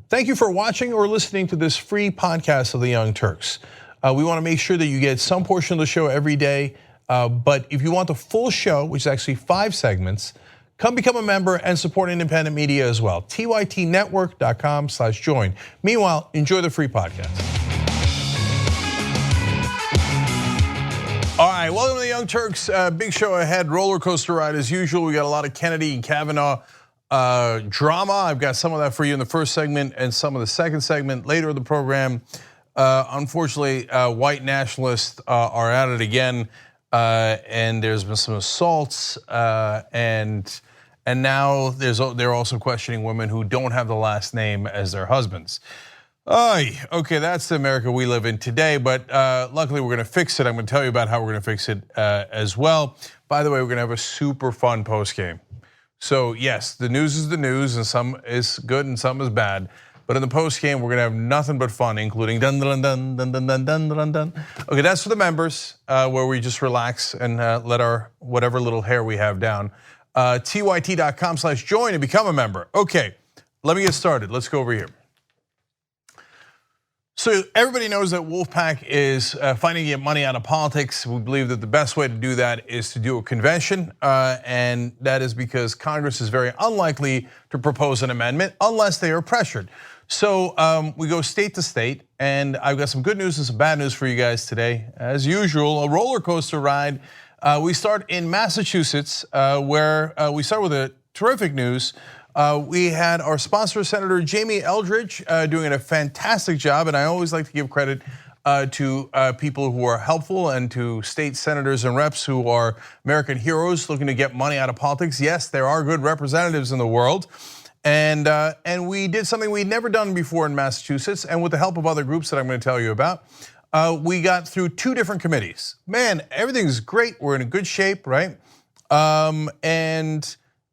Thank you for watching or listening to this free podcast of the Young Turks. We want to make sure that you get some portion of the show every day, but if you want the full show, which is actually 5 segments, come become a member and support independent media as well. tytnetwork.com/join. Meanwhile, enjoy the free podcast. All right, welcome to the Young Turks. Big show ahead, roller coaster ride as usual. We got a lot of Kennedy and Kavanaugh drama. I've got some of that for you in the first segment and some of the second segment later in the program. Unfortunately, white nationalists are at it again, and there's been some assaults, and now they're also questioning women who don't have the last name as their husbands. Okay, that's the America we live in today, but luckily we're gonna fix it. I'm gonna tell you about how we're gonna fix it as well. By the way, we're gonna have a super fun post game. So yes, the news is the news, and some is good and some is bad. But in the post game, we're gonna have nothing but fun, including dun dun dun dun dun dun dun dun dun. Okay, that's for the members, where we just relax and let our whatever little hair we have down. tyt.com/join and become a member. Okay, let me get started. Let's go over here. So everybody knows that Wolf-PAC is fighting to get money out of politics. We believe that the best way to do that is to do a convention, and that is because Congress is very unlikely to propose an amendment unless they are pressured. So we go state to state, and I've got some good news and some bad news for you guys today. As usual, a roller coaster ride. We start in Massachusetts, where we start with a terrific news. We had our sponsor, Senator Jamie Eldridge, doing a fantastic job, and I always like to give credit to people who are helpful and to state senators and reps who are American heroes looking to get money out of politics. Yes, there are good representatives in the world, and we did something we'd never done before in Massachusetts, and with the help of other groups that I'm going to tell you about, we got through 2 different committees. Man, everything's great. We're in a good shape, right?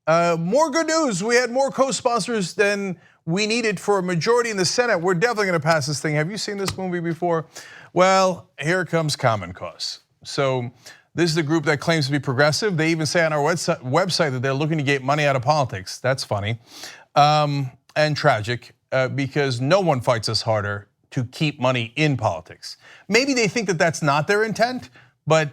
More good news, we had more co-sponsors than we needed for a majority in the Senate. We're definitely gonna pass this thing. Have you seen this movie before? Well, here comes Common Cause. So this is the group that claims to be progressive. They even say on our website that they're looking to get money out of politics. That's funny and tragic because no one fights us harder to keep money in politics. Maybe they think that that's not their intent, but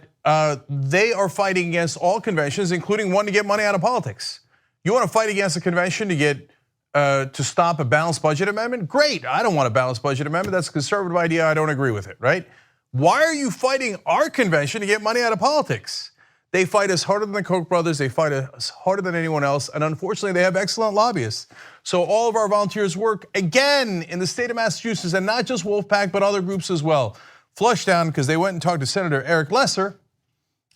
they are fighting against all conventions, including one to get money out of politics. You want to fight against a convention to get to stop a balanced budget amendment? Great, I don't want a balanced budget amendment. That's a conservative idea. I don't agree with it, right? Why are you fighting our convention to get money out of politics? They fight us harder than the Koch brothers. They fight us harder than anyone else, and unfortunately, they have excellent lobbyists. So all of our volunteers work again in the state of Massachusetts, and not just Wolf-PAC, but other groups as well. Flushed down because they went and talked to Senator Eric Lesser,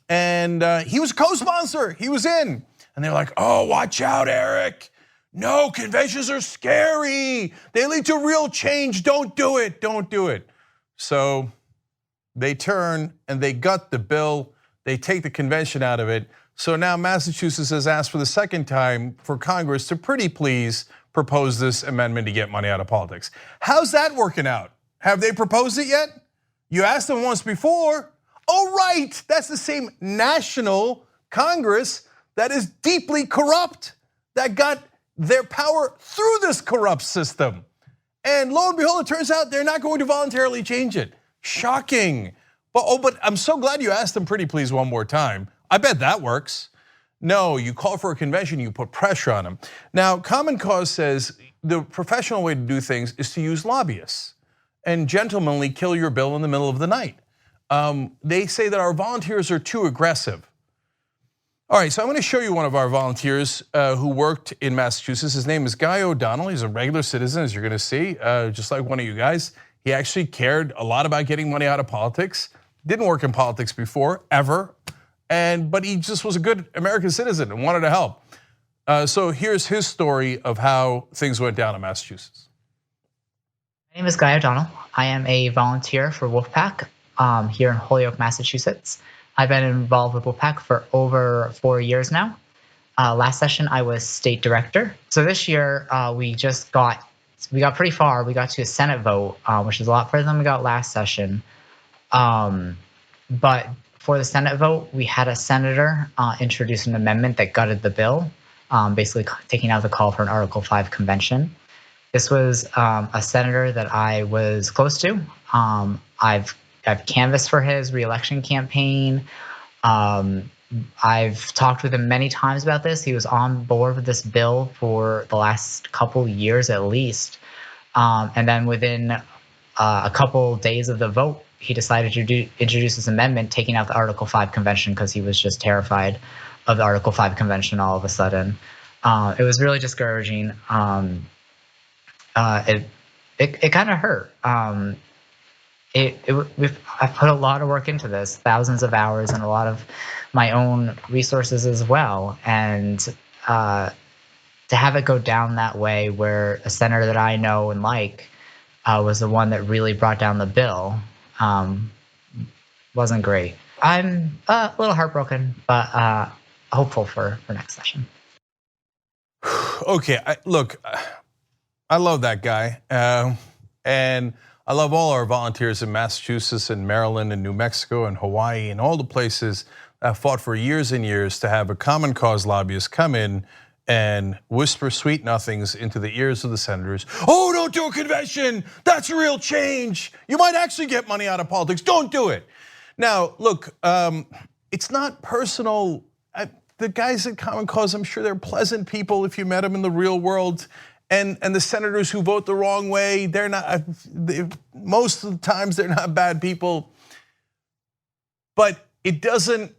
and he was a co-sponsor. He was in. And they're like, oh, watch out, Eric. No, conventions are scary. They lead to real change. Don't do it, don't do it. So they turn and they gut the bill. They take the convention out of it. So now Massachusetts has asked for the second time for Congress to pretty please propose this amendment to get money out of politics. How's that working out? Have they proposed it yet? You asked them once before. Oh, right, that's the same national Congress that is deeply corrupt, that got their power through this corrupt system. And lo and behold, it turns out they're not going to voluntarily change it. Shocking. But I'm so glad you asked them pretty please one more time. I bet that works. No, you call for a convention, you put pressure on them. Now, Common Cause says the professional way to do things is to use lobbyists and gentlemanly kill your bill in the middle of the night. They say that our volunteers are too aggressive. All right, so I'm gonna show you one of our volunteers who worked in Massachusetts. His name is Guy O'Donnell. He's a regular citizen, as you're gonna see, just like one of you guys. He actually cared a lot about getting money out of politics. Didn't work in politics before, ever. But he just was a good American citizen and wanted to help. So here's his story of how things went down in Massachusetts. My name is Guy O'Donnell. I am a volunteer for Wolf-PAC here in Holyoke, Massachusetts. I've been involved with Wolf-PAC for over 4 years now. Last session, I was state director. So this year, we got pretty far. We got to a Senate vote, which is a lot further than we got last session. But for the Senate vote, we had a senator introduce an amendment that gutted the bill, basically taking out the call for an Article 5 convention. This was a senator that I was close to. I've canvassed for his reelection campaign. I've talked with him many times about this. He was on board with this bill for the last couple years at least. And then within a couple days of the vote, he decided to introduce this amendment, taking out the Article 5 convention because he was just terrified of the Article 5 convention all of a sudden. It was really discouraging. It kind of hurt. I've put a lot of work into this, thousands of hours and a lot of my own resources as well. And to have it go down that way where a senator that I know and like was the one that really brought down the bill wasn't great. I'm a little heartbroken, but hopeful for next session. Okay, look, I love that guy. And I love all our volunteers in Massachusetts and Maryland and New Mexico and Hawaii and all the places that fought for years and years to have a common cause lobbyist come in and whisper sweet nothings into the ears of the senators. Oh, don't do a convention. That's a real change. You might actually get money out of politics. Don't do it. Now, look, it's not personal. The guys at Common Cause, I'm sure they're pleasant people if you met them in the real world. And the senators who vote the wrong way, they're not, most of the times they're not bad people. But it doesn't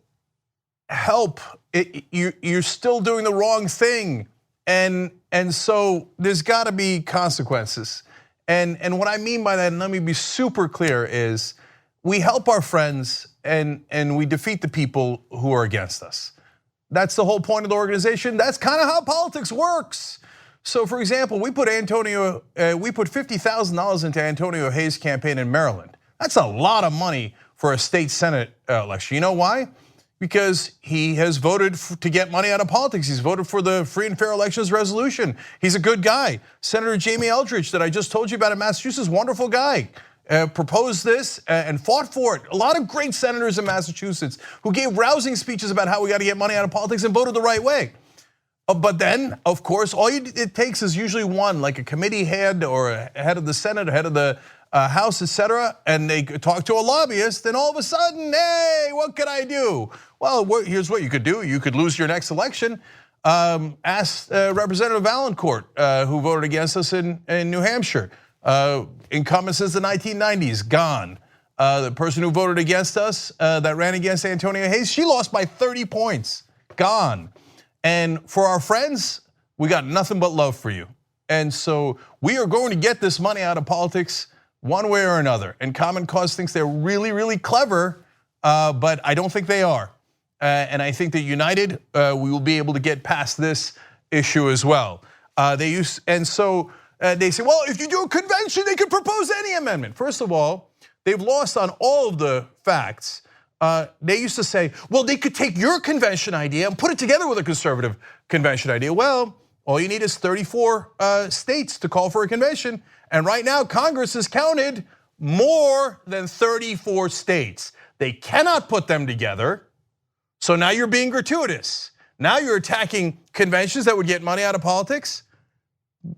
help. You're still doing the wrong thing. And so there's gotta be consequences. And what I mean by that, and let me be super clear, is we help our friends and we defeat the people who are against us. That's the whole point of the organization. That's kind of how politics works. So for example, we put $50,000 into Antonio Hayes' campaign in Maryland. That's a lot of money for a state Senate election. You know why? Because he has voted to get money out of politics. He's voted for the free and fair elections resolution. He's a good guy. Senator Jamie Eldridge that I just told you about in Massachusetts, wonderful guy. Proposed this and fought for it. A lot of great senators in Massachusetts who gave rousing speeches about how we got to get money out of politics and voted the right way. But then, of course, all it takes is usually one, like a committee head or a head of the Senate, or head of the House, etc., and they talk to a lobbyist, and all of a sudden, hey, what can I do? Well, here's what you could do. You could lose your next election. Ask Representative Valancourt, who voted against us in New Hampshire. Incumbent since the 1990s, gone. The person who voted against us, that ran against Antonio Hayes, she lost by 30 points, gone. And for our friends, we got nothing but love for you. And so we are going to get this money out of politics one way or another. And Common Cause thinks they're really, really clever, but I don't think they are. And I think that united, we will be able to get past this issue as well. They say, well, if you do a convention, they can propose any amendment. First of all, they've lost on all of the facts. They used to say, well, they could take your convention idea and put it together with a conservative convention idea. Well, all you need is 34 states to call for a convention. And right now, Congress has counted more than 34 states. They cannot put them together. So now you're being gratuitous. Now you're attacking conventions that would get money out of politics.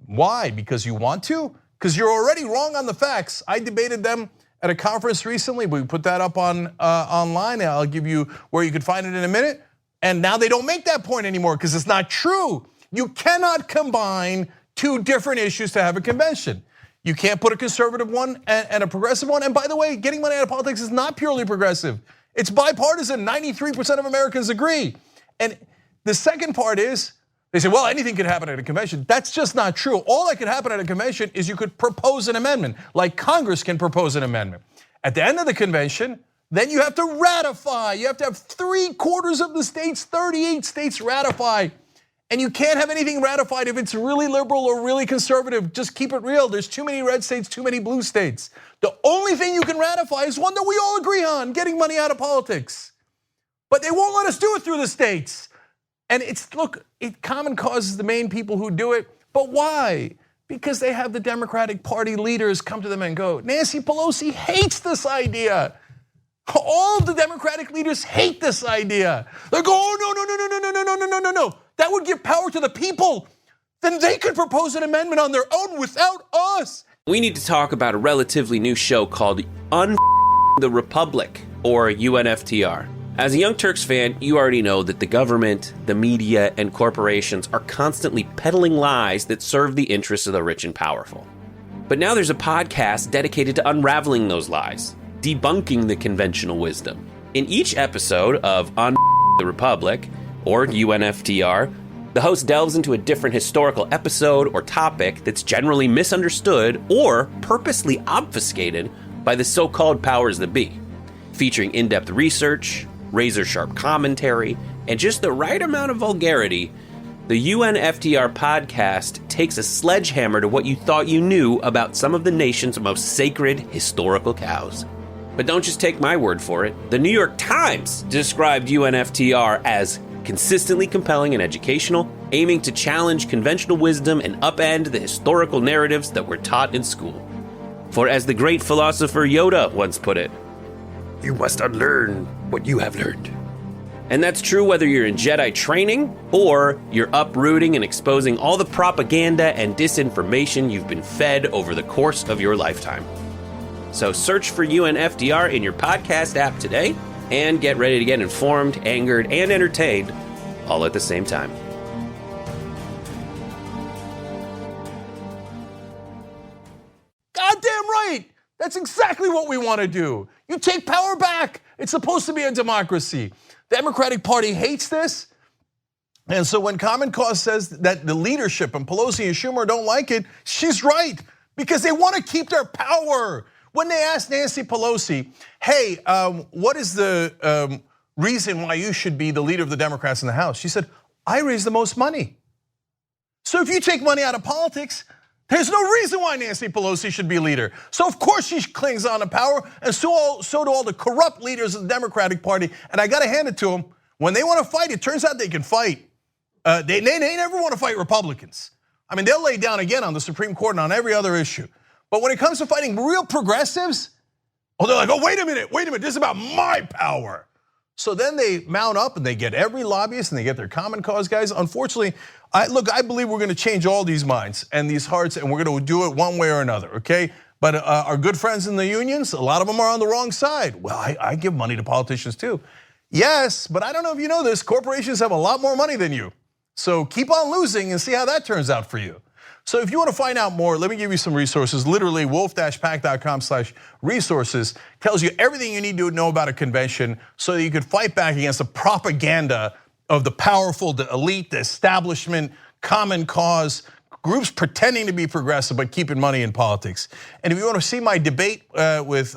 Why? Because you want to? Because you're already wrong on the facts. I debated them at a conference recently. We put that up online. I'll give you where you can find it in a minute. And now they don't make that point anymore because it's not true. You cannot combine two different issues to have a convention. You can't put a conservative one and a progressive one. And by the way, getting money out of politics is not purely progressive. It's bipartisan. 93% of Americans agree. And the second part is, they say, well, anything could happen at a convention. That's just not true. All that could happen at a convention is you could propose an amendment, like Congress can propose an amendment. At the end of the convention, then you have to ratify. You have to have 3/4 of the states, 38 states ratify. And you can't have anything ratified if it's really liberal or really conservative. Just keep it real. There's too many red states, too many blue states. The only thing you can ratify is one that we all agree on, getting money out of politics. But they won't let us do it through the states. And Common Cause is the main people who do it. But why? Because they have the Democratic Party leaders come to them and go, Nancy Pelosi hates this idea. All the Democratic leaders hate this idea. They go, oh, no. That would give power to the people. then they could propose an amendment on their own without us. We need to talk about a relatively new show called the Republic, or UNFTR. As a Young Turks fan, you already know that the government, the media, and corporations are constantly peddling lies that serve the interests of the rich and powerful. But now there's a podcast dedicated to unraveling those lies, debunking the conventional wisdom. In each episode of On the Republic, or UNFTR, the host delves into a different historical episode or topic that's generally misunderstood or purposely obfuscated by the so-called powers that be, featuring in-depth research, razor-sharp commentary, and just the right amount of vulgarity. The UNFTR podcast takes a sledgehammer to what you thought you knew about some of the nation's most sacred historical cows. But don't just take my word for it. The New York Times described UNFTR as consistently compelling and educational, aiming to challenge conventional wisdom and upend the historical narratives that were taught in school. For as the great philosopher Yoda once put it, you must unlearn what you have learned. And that's true whether you're in Jedi training or you're uprooting and exposing all the propaganda and disinformation you've been fed over the course of your lifetime. So search for UNFTR in your podcast app today and get ready to get informed, angered, and entertained all at the same time. Goddamn right. That's exactly what we want to do. You take power back. It's supposed to be a democracy. The Democratic Party hates this. And so when Common Cause says that the leadership and Pelosi and Schumer don't like it, she's right, because they want to keep their power. When they asked Nancy Pelosi, hey, what is the reason why you should be the leader of the Democrats in the House? She said, I raise the most money. So if you take money out of politics, there's no reason why Nancy Pelosi should be leader. So of course she clings on to power, and so do all the corrupt leaders of the Democratic Party. And I gotta hand it to them, when they wanna fight, it turns out they can fight. They never wanna fight Republicans. I mean, they'll lay down again on the Supreme Court and on every other issue. But when it comes to fighting real progressives, they're like, oh, wait a minute, this is about my power. So then they mount up and they get every lobbyist and they get their Common Cause guys. Unfortunately, I believe we're gonna change all these minds and these hearts, and we're gonna do it one way or another, okay? But our good friends in the unions, a lot of them are on the wrong side. Well, I give money to politicians too. Yes, but I don't know if you know this, corporations have a lot more money than you. So keep on losing and see how that turns out for you. So if you want to find out more, let me give you some resources. Literally, wolf-pac.com/resources tells you everything you need to know about a convention so that you can fight back against the propaganda of the powerful, the elite, the establishment, Common Cause, groups pretending to be progressive but keeping money in politics. And if you want to see my debate with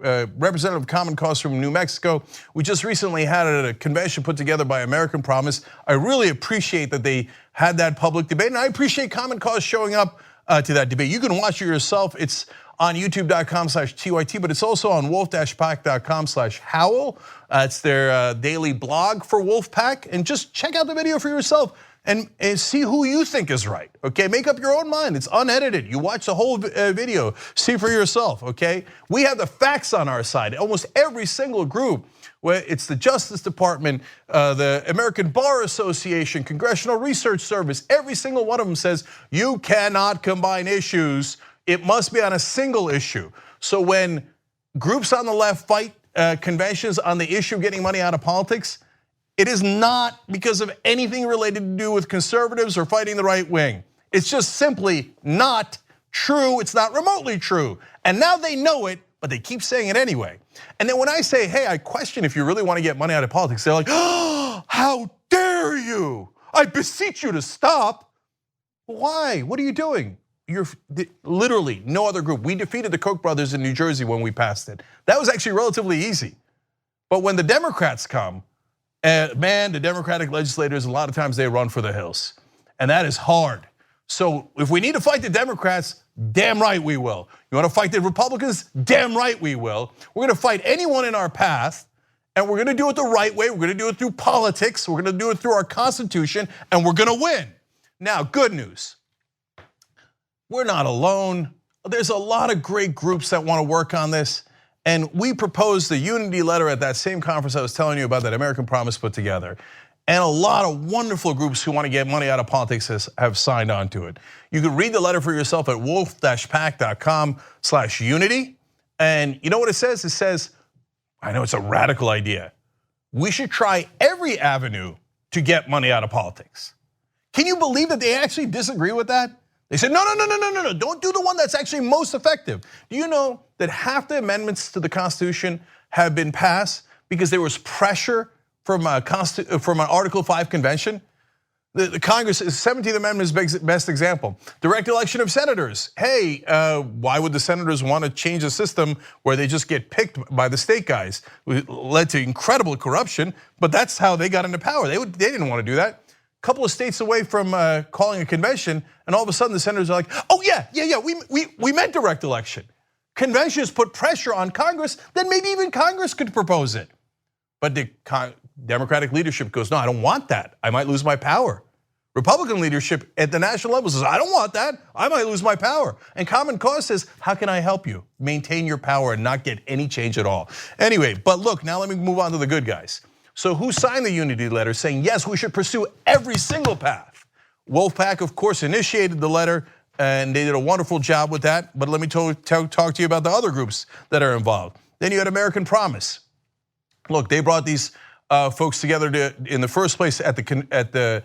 Representative Common Cause from New Mexico, we just recently had a convention put together by American Promise. I really appreciate that they had that public debate, and I appreciate Common Cause showing up to that debate. You can watch it yourself. It's on youtube.com/TYT, but it's also on wolf-pac.com/howl. It's their daily blog for Wolf-PAC, and just check out the video for yourself and see who you think is right, okay? Make up your own mind, it's unedited. You watch the whole video, see for yourself, okay? We have the facts on our side. Almost every single group, where it's the Justice Department, the American Bar Association, Congressional Research Service, every single one of them says you cannot combine issues. It must be on a single issue. So when groups on the left fight conventions on the issue of getting money out of politics, it is not because of anything related to do with conservatives or fighting the right wing. It's just simply not true. It's not remotely true. And now they know it, but they keep saying it anyway. And then when I say, hey, I question if you really want to get money out of politics, they're like, oh, how dare you? I beseech you to stop. Why? What are you doing? You're literally no other group. We defeated the Koch brothers in New Jersey when we passed it. That was actually relatively easy. But when the Democrats come, man, the Democratic legislators, a lot of times they run for the hills. And that is hard. So if we need to fight the Democrats, damn right we will. You want to fight the Republicans? Damn right we will. We're going to fight anyone in our path, and we're going to do it the right way. We're going to do it through politics. We're going to do it through our Constitution, and we're going to win. Now, good news. We're not alone. There's a lot of great groups that want to work on this. And we proposed the unity letter at that same conference I was telling you about that American Promise put together. And a lot of wonderful groups who want to get money out of politics have signed on to it. You can read the letter for yourself at wolf-pac.com/unity. And you know what it says? It says, I know it's a radical idea. We should try every avenue to get money out of politics. Can you believe that they actually disagree with that? They said, no, don't do the one that's actually most effective. Do you know that half the amendments to the Constitution have been passed because there was pressure from an Article 5 convention? The Congress, 17th Amendment is best example. Direct election of senators. Hey, why would the senators want to change a system where they just get picked by the state guys? It led to incredible corruption, but that's how they got into power. They didn't want to do that. A couple of states away from calling a convention, and all of a sudden the senators are like, oh yeah, we meant direct election. Conventions put pressure on Congress, then maybe even Congress could propose it. But the Democratic leadership goes, no, I don't want that. I might lose my power. Republican leadership at the national level says, I don't want that. I might lose my power. And Common Cause says, how can I help you maintain your power and not get any change at all? Anyway, but look, now let me move on to the good guys. So who signed the unity letter saying, yes, we should pursue every single path? Wolf-PAC, of course, initiated the letter, and they did a wonderful job with that. But let me talk to you about the other groups that are involved. Then you had American Promise. Look, they brought these folks together in the first place at the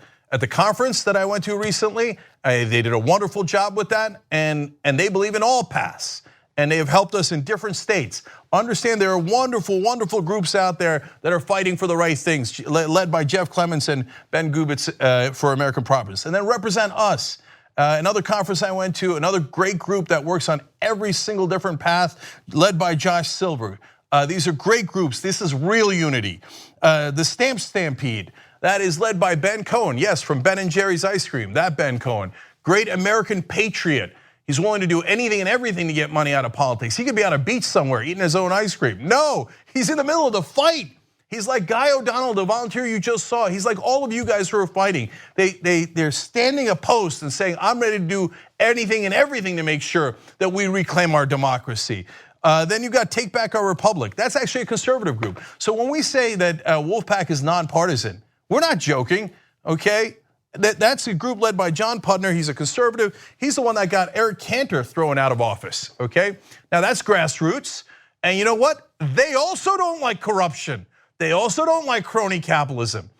conference that I went to recently. They did a wonderful job with that, and they believe in all paths. And they have helped us in different states. Understand there are wonderful, wonderful groups out there that are fighting for the right things, led by Jeff Clements and Ben Gubitz for American Promise. And then Represent Us, another conference I went to, another great group that works on every single different path, led by Josh Silver. These are great groups. This is real unity. The Stamp Stampede, that is led by Ben Cohen. Yes, from Ben and Jerry's Ice Cream, that Ben Cohen. Great American patriot. He's willing to do anything and everything to get money out of politics. He could be on a beach somewhere eating his own ice cream. No, he's in the middle of the fight. He's like Guy O'Donnell, the volunteer you just saw. He's like all of you guys who are fighting. They're standing a post and saying, I'm ready to do anything and everything to make sure that we reclaim our democracy. Then you got Take Back Our Republic. That's actually a conservative group. So when we say that Wolf-PAC is nonpartisan, we're not joking, okay? That's a group led by John Putner. He's a conservative. He's the one that got Eric Cantor thrown out of office, okay? Now that's grassroots. And you know what? They also don't like corruption. They also don't like crony capitalism.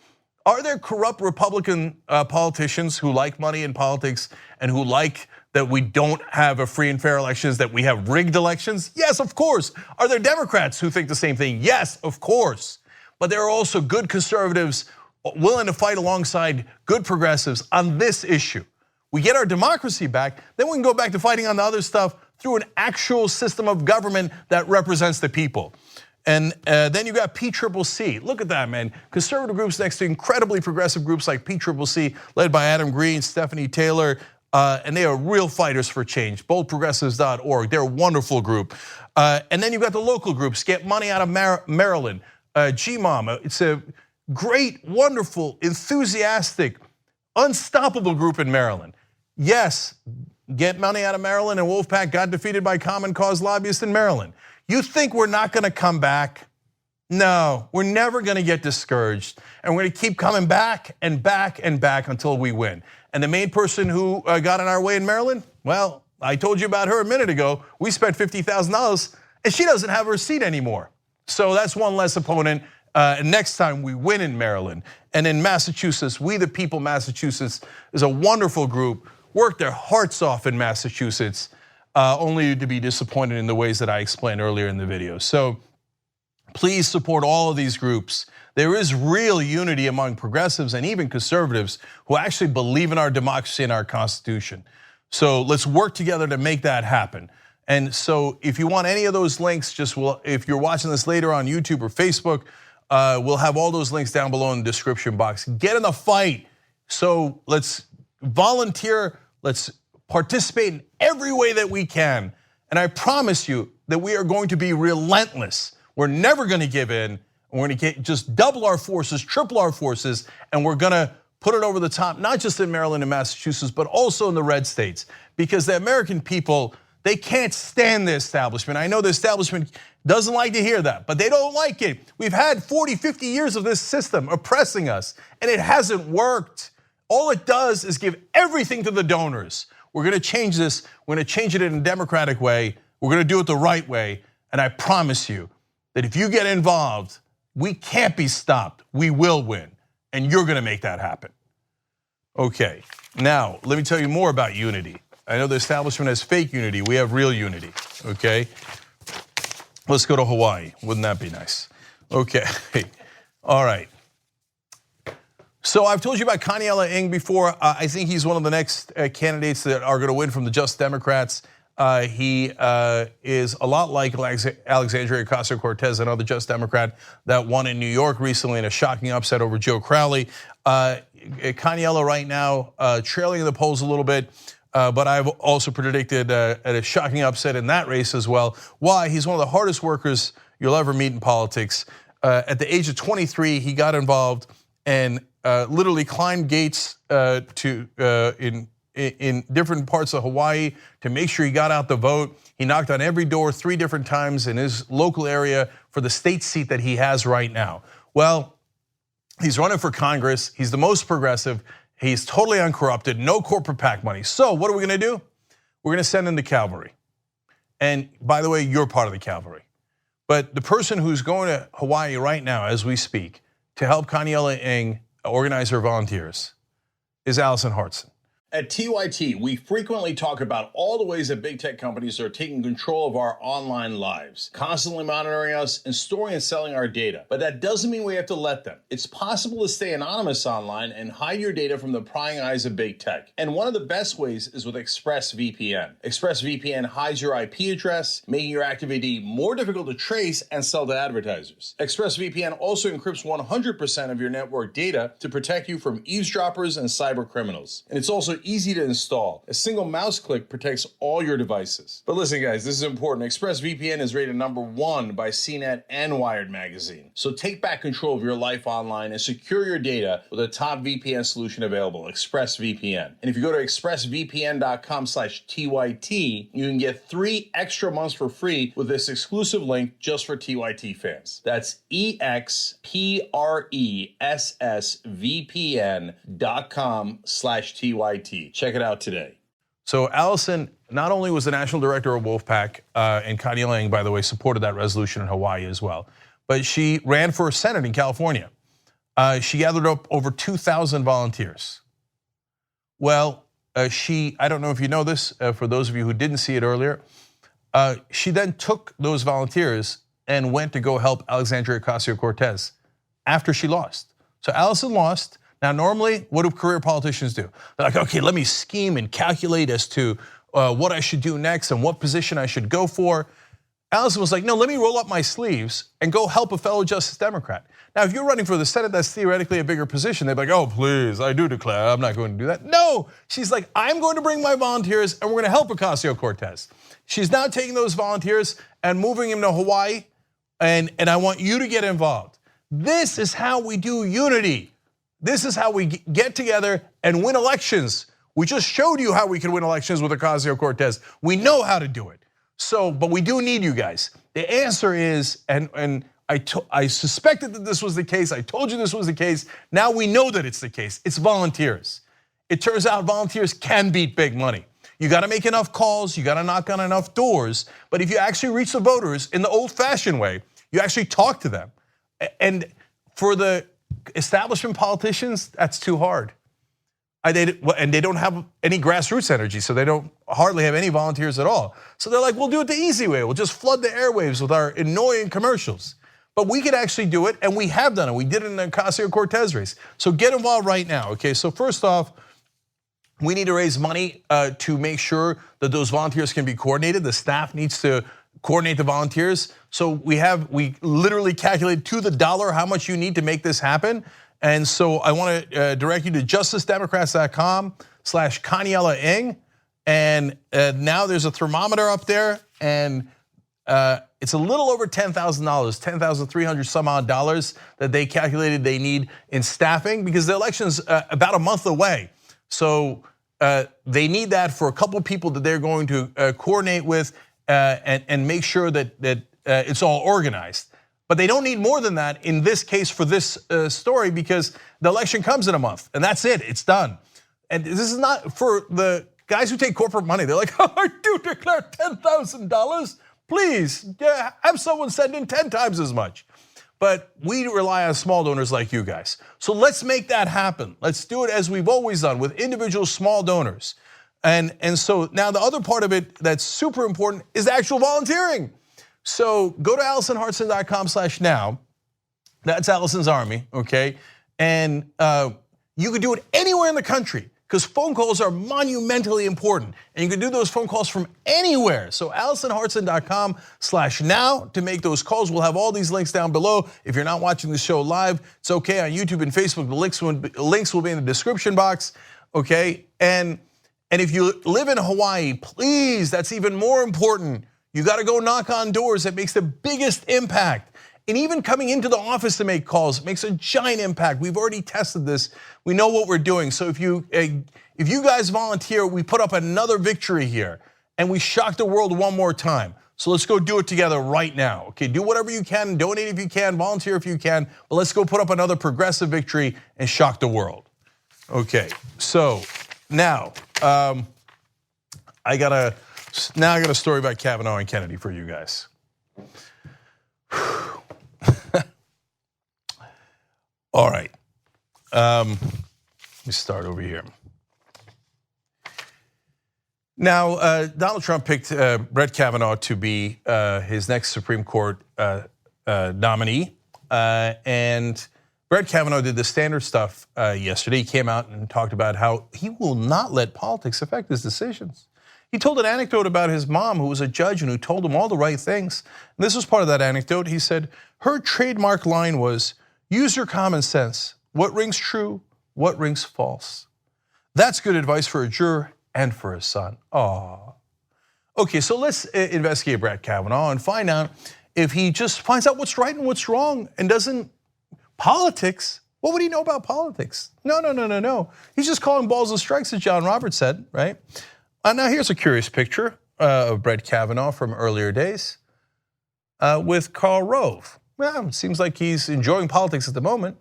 Are there corrupt Republican politicians who like money in politics and who like that we don't have a free and fair elections, that we have rigged elections? Yes, of course. Are there Democrats who think the same thing? Yes, of course. But there are also good conservatives willing to fight alongside good progressives on this issue. We get our democracy back, then we can go back to fighting on the other stuff through an actual system of government that represents the people. And then you got PCCC. Look at that, man. Conservative groups next to incredibly progressive groups like PCCC, led by Adam Green, Stephanie Taylor, and they are real fighters for change. Boldprogressives.org, they're a wonderful group. And then you got the local groups, Get Money Out of Maryland, GMOM. It's a great, wonderful, enthusiastic, unstoppable group in Maryland. Yes, Get Money Out of Maryland and Wolf-PAC got defeated by Common Cause lobbyists in Maryland. You think we're not gonna come back? No, we're never gonna get discouraged. And we're gonna keep coming back and back and back until we win. And the main person who got in our way in Maryland, well, I told you about her a minute ago. We spent $50,000 and she doesn't have her seat anymore. So that's one less opponent. Next time we win in Maryland. And in Massachusetts, We the People Massachusetts is a wonderful group, worked their hearts off in Massachusetts, only to be disappointed in the ways that I explained earlier in the video. So please support all of these groups. There is real unity among progressives and even conservatives who actually believe in our democracy and our Constitution. So let's work together to make that happen. And so if you want any of those links, if you're watching this later on YouTube or Facebook, we'll have all those links down below in the description box. Get in the fight. So let's volunteer, let's participate in every way that we can. And I promise you that we are going to be relentless. We're never gonna give in. We're gonna just double our forces, triple our forces, and we're gonna put it over the top, not just in Maryland and Massachusetts, but also in the red states. Because the American people, They can't stand the establishment. I know the establishment doesn't like to hear that, but they don't like it. We've had 40, 50 years of this system oppressing us, and it hasn't worked. All it does is give everything to the donors. We're gonna change this. We're gonna change it in a democratic way. We're gonna do it the right way. And I promise you that if you get involved, we can't be stopped. We will win. And you're gonna make that happen. Okay, now let me tell you more about unity. I know the establishment has fake unity. We have real unity, okay? Let's go to Hawaii. Wouldn't that be nice? Okay, all right. So I've told you about Kaniela Ing before. I think he's one of the next candidates that are going to win from the Just Democrats. He is a lot like Alexandria Ocasio-Cortez, another Just Democrat that won in New York recently in a shocking upset over Joe Crowley. Kaniela right now trailing in the polls a little bit, but I've also predicted a shocking upset in that race as well. Why? He's one of the hardest workers you'll ever meet in politics. At the age of 23, he got involved and literally climbed gates in different parts of Hawaii to make sure he got out the vote. He knocked on every door 3 different times in his local area for the state seat that he has right now. Well, he's running for Congress. He's the most progressive. He's totally uncorrupted, no corporate PAC money. So what are we gonna do? We're gonna send in the cavalry. And by the way, you're part of the cavalry. But the person who's going to Hawaii right now as we speak to help Kaniela Ing organize her volunteers is Alison Hartson. At TYT, we frequently talk about all the ways that big tech companies are taking control of our online lives, constantly monitoring us and storing and selling our data. But that doesn't mean we have to let them. It's possible to stay anonymous online and hide your data from the prying eyes of big tech. And one of the best ways is with ExpressVPN. ExpressVPN hides your IP address, making your activity more difficult to trace and sell to advertisers. ExpressVPN also encrypts 100% of your network data to protect you from eavesdroppers and cyber criminals. And it's also easy to install. A single mouse click protects all your devices. But listen guys, this is important. ExpressVPN is rated #1 by CNET and Wired magazine. So take back control of your life online and secure your data with a top VPN solution available, ExpressVPN. And if you go to expressvpn.com/TYT, you can get 3 extra months for free with this exclusive link just for TYT fans. That's expressvpn.com/TYT. Check it out today. So Alison not only was the national director of Wolf-PAC, and Kaniela Ing, by the way, supported that resolution in Hawaii as well, but she ran for Senate in California. She gathered up over 2,000 volunteers. Well, I don't know if you know this, for those of you who didn't see it earlier, she then took those volunteers and went to go help Alexandria Ocasio-Cortez after she lost. So Alison lost. Now, normally, what do career politicians do? They're like, okay, let me scheme and calculate as to what I should do next and what position I should go for. Alison was like, no, let me roll up my sleeves and go help a fellow Justice Democrat. Now, if you're running for the Senate, that's theoretically a bigger position. They'd be like, oh, please, I do declare, I'm not going to do that. No, she's like, I'm going to bring my volunteers and we're going to help Ocasio-Cortez. She's now taking those volunteers and moving them to Hawaii, and I want you to get involved. This is how we do unity. This is how we get together and win elections. We just showed you how we can win elections with Ocasio-Cortez. We know how to do it. So, but we do need you guys. The answer is, and I suspected that this was the case. I told you this was the case. Now we know that it's the case. It's volunteers. It turns out volunteers can beat big money. You gotta make enough calls, you gotta knock on enough doors, but if you actually reach the voters in the old-fashioned way, you actually talk to them. And for the establishment politicians, that's too hard. And they don't have any grassroots energy, so they don't hardly have any volunteers at all. So they're like, we'll do it the easy way. We'll just flood the airwaves with our annoying commercials. But we could actually do it, and we have done it. We did it in the Ocasio-Cortez race. So get involved right now, okay? So first off, we need to raise money to make sure that those volunteers can be coordinated. The staff needs to coordinate the volunteers. So we literally calculate to the dollar how much you need to make this happen. And so I want to direct you to justicedemocrats.com/Kaniela Ing. And now there's a thermometer up there, and it's a little over $10,000, $10,300 some odd dollars that they calculated they need in staffing, because the election's about a month away. So they need that for a couple of people that they're going to coordinate with and make sure that it's all organized. But they don't need more than that in this case for this story, because the election comes in a month and that's it, it's done. And this is not for the guys who take corporate money. They're like, oh, I do declare $10,000. Please, have someone send in 10 times as much. But we rely on small donors like you guys. So let's make that happen. Let's do it as we've always done with individual small donors. And so now the other part of it that's super important is the actual volunteering. So go to AlisonHartson.com/now. That's Alison's Army, okay? And you can do it anywhere in the country, because phone calls are monumentally important. And you can do those phone calls from anywhere. So AlisonHartson.com/now to make those calls. We'll have all these links down below. If you're not watching the show live, it's okay on YouTube and Facebook. The links will be in the description box, okay? And if you live in Hawaii, please, that's even more important. You gotta go knock on doors. That makes the biggest impact. And even coming into the office to make calls makes a giant impact. We've already tested this. We know what we're doing. So if you guys volunteer, we put up another victory here and we shock the world one more time. So let's go do it together right now. Okay, do whatever you can, donate if you can, volunteer if you can, but let's go put up another progressive victory and shock the world. Okay, so now I got a story about Kavanaugh and Kennedy for you guys. All right, let me start over here. Now, Donald Trump picked Brett Kavanaugh to be his next Supreme Court nominee, and Brett Kavanaugh did the standard stuff yesterday. He came out and talked about how he will not let politics affect his decisions. He told an anecdote about his mom, who was a judge and who told him all the right things. And this was part of that anecdote. He said her trademark line was, use your common sense. What rings true, what rings false? That's good advice for a juror and for his son. Aww. Okay, so let's investigate Brett Kavanaugh and find out if he just finds out what's right and what's wrong and doesn't politics. What would he know about politics? No. He's just calling balls and strikes, as John Roberts said, right? Now here's a curious picture of Brett Kavanaugh from earlier days with Karl Rove. Well, it seems like he's enjoying politics at the moment.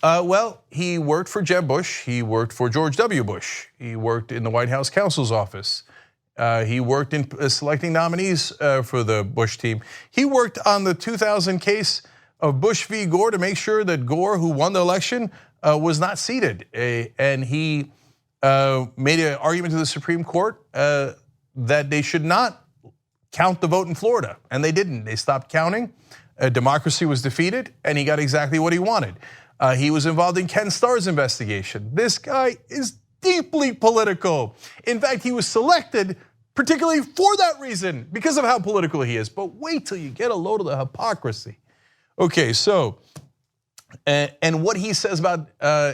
Well, he worked for Jeb Bush. He worked for George W. Bush. He worked in the White House counsel's office. He worked in selecting nominees for the Bush team. He worked on the 2000 case of Bush v. Gore to make sure that Gore, who won the election, was not seated. And he made an argument to the Supreme Court that they should not count the vote in Florida, and they didn't. They stopped counting. Democracy was defeated, and he got exactly what he wanted. He was involved in Ken Starr's investigation. This guy is deeply political. In fact, he was selected particularly for that reason, because of how political he is. But wait till you get a load of the hypocrisy. Okay, so, and what he says about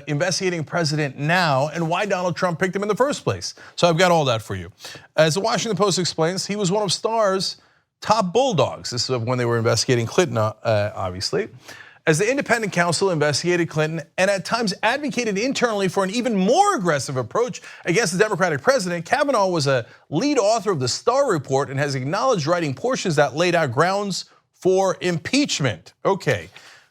investigating president now and why Donald Trump picked him in the first place. So I've got all that for you. As the Washington Post explains, he was one of Starr's top bulldogs. This is when they were investigating Clinton, obviously. As the independent counsel investigated Clinton and at times advocated internally for an even more aggressive approach against the Democratic president, Kavanaugh was a lead author of the Starr Report and has acknowledged writing portions that laid out grounds for impeachment. Okay,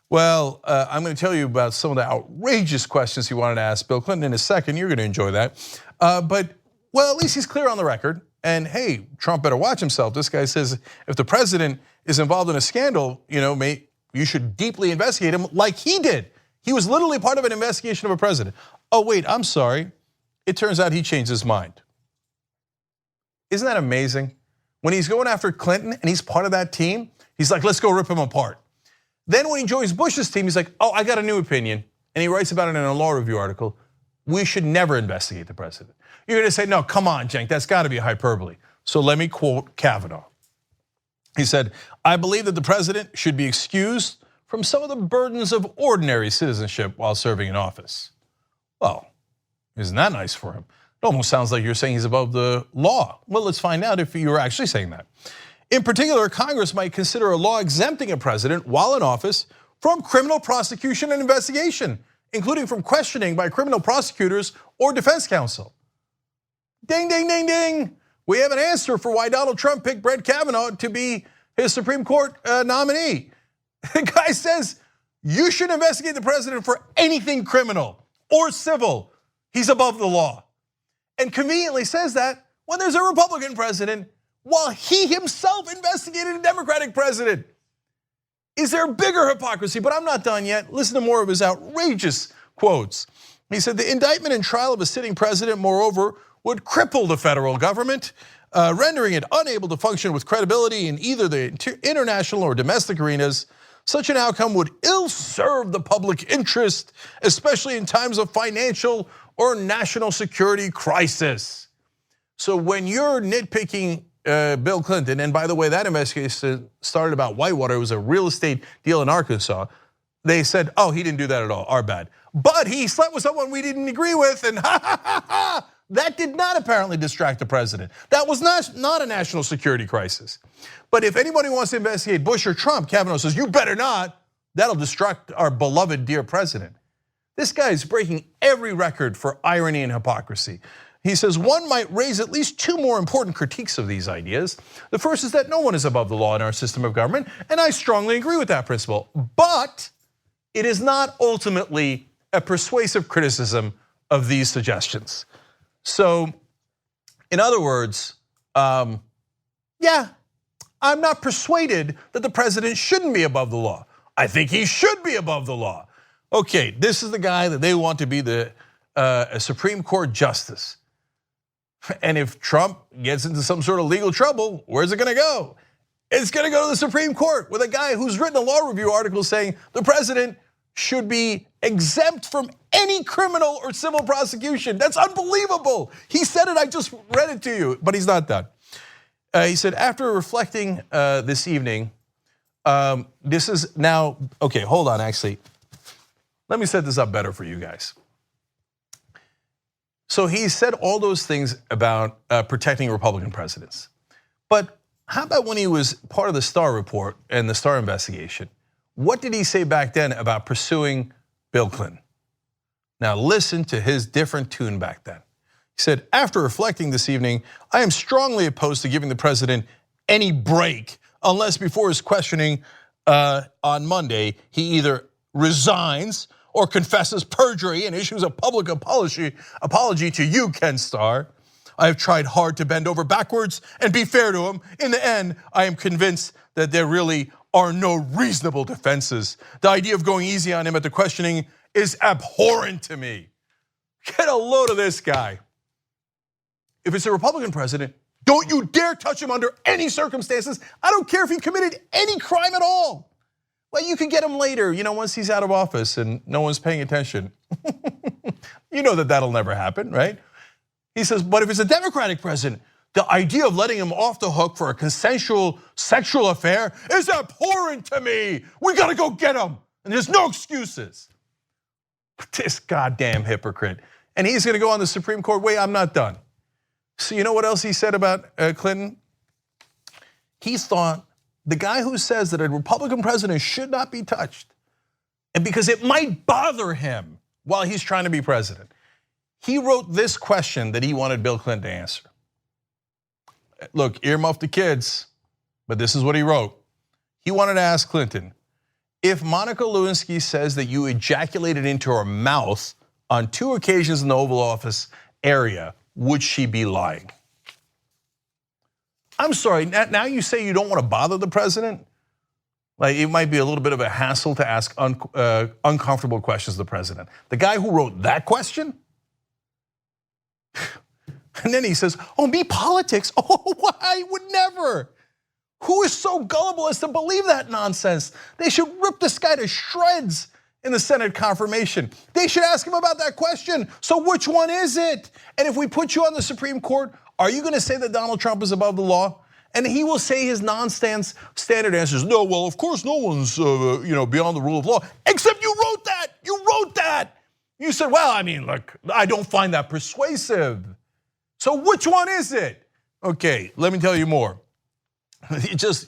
well, I'm going to tell you about some of the outrageous questions he wanted to ask Bill Clinton in a second. You're going to enjoy that. But, well, at least he's clear on the record. And hey, Trump better watch himself. This guy says if the president is involved in a scandal, you should deeply investigate him like he did. He was literally part of an investigation of a president. Oh wait, I'm sorry. It turns out he changed his mind. Isn't that amazing? When he's going after Clinton and he's part of that team, he's like, let's go rip him apart. Then when he joins Bush's team, he's like, oh, I got a new opinion. And he writes about it in a law review article. We should never investigate the president. You're gonna say, no, come on, Cenk, that's gotta be hyperbole. So let me quote Kavanaugh. He said, I believe that the president should be excused from some of the burdens of ordinary citizenship while serving in office. Well, isn't that nice for him? It almost sounds like you're saying he's above the law. Well, let's find out if you're actually saying that. In particular, Congress might consider a law exempting a president while in office from criminal prosecution and investigation, including from questioning by criminal prosecutors or defense counsel. Ding, ding, ding, ding. We have an answer for why Donald Trump picked Brett Kavanaugh to be his Supreme Court nominee. The guy says, you should investigate the president for anything criminal or civil. He's above the law. And conveniently says that when there's a Republican president, while he himself investigated a Democratic president. Is there bigger hypocrisy? But I'm not done yet. Listen to more of his outrageous quotes. He said, the indictment and trial of a sitting president, moreover, would cripple the federal government, rendering it unable to function with credibility in either the international or domestic arenas. Such an outcome would ill-serve the public interest, especially in times of financial or national security crisis. So when you're nitpicking Bill Clinton, and by the way, that investigation started about Whitewater. It was a real estate deal in Arkansas. They said, oh, he didn't do that at all, our bad. But he slept with someone we didn't agree with, and that did not apparently distract the president. That was not a national security crisis. But if anybody wants to investigate Bush or Trump, Kavanaugh says, you better not. That'll distract our beloved dear president. This guy is breaking every record for irony and hypocrisy. He says one might raise at least two more important critiques of these ideas. The first is that no one is above the law in our system of government, and I strongly agree with that principle. But it is not ultimately a persuasive criticism of these suggestions. So, in other words, yeah, I'm not persuaded that the president shouldn't be above the law. I think he should be above the law. Okay, this is the guy that they want to be the Supreme Court justice. And if Trump gets into some sort of legal trouble, where's it gonna go? It's gonna go to the Supreme Court with a guy who's written a law review article saying the president should be exempt from any criminal or civil prosecution. That's unbelievable. He said it, I just read it to you, but he's not done. He said, after reflecting this evening, this is now, okay, hold on, actually. Let me set this up better for you guys. So he said all those things about protecting Republican presidents. But how about when he was part of the Starr report and the Starr investigation? What did he say back then about pursuing Bill Clinton? Now listen to his different tune back then. He said, after reflecting this evening, I am strongly opposed to giving the president any break unless before his questioning on Monday, he either resigns or confesses perjury and issues a public apology to you, Ken Starr. I have tried hard to bend over backwards and be fair to him. In the end, I am convinced that there really are no reasonable defenses. The idea of going easy on him at the questioning is abhorrent to me. Get a load of this guy. If it's a Republican president, don't you dare touch him under any circumstances. I don't care if he committed any crime at all. Well, you can get him later, once he's out of office and no one's paying attention. You know that that'll never happen, right? He says, but if it's a Democratic president, the idea of letting him off the hook for a consensual sexual affair is abhorrent to me. We gotta go get him, and there's no excuses. This goddamn hypocrite. And he's gonna go on the Supreme Court. Wait, I'm not done. So you know what else he said about Clinton? He thought the guy who says that a Republican president should not be touched, and because it might bother him while he's trying to be president, he wrote this question that he wanted Bill Clinton to answer. Look, earmuff the kids, but this is what he wrote. He wanted to ask Clinton, if Monica Lewinsky says that you ejaculated into her mouth on 2 occasions in the Oval Office area, would she be lying? I'm sorry, now you say you don't want to bother the president? Like it might be a little bit of a hassle to ask uncomfortable questions of the president. The guy who wrote that question? And then he says, oh, me politics, oh, I would never. Who is so gullible as to believe that nonsense? They should rip this guy to shreds in the Senate confirmation. They should ask him about that question. So which one is it? And if we put you on the Supreme Court, are you gonna say that Donald Trump is above the law? And he will say his non-standard answers. No, well, of course no one's beyond the rule of law, except you wrote that, You said, well, I mean, look, I don't find that persuasive. So which one is it? Okay, let me tell you more.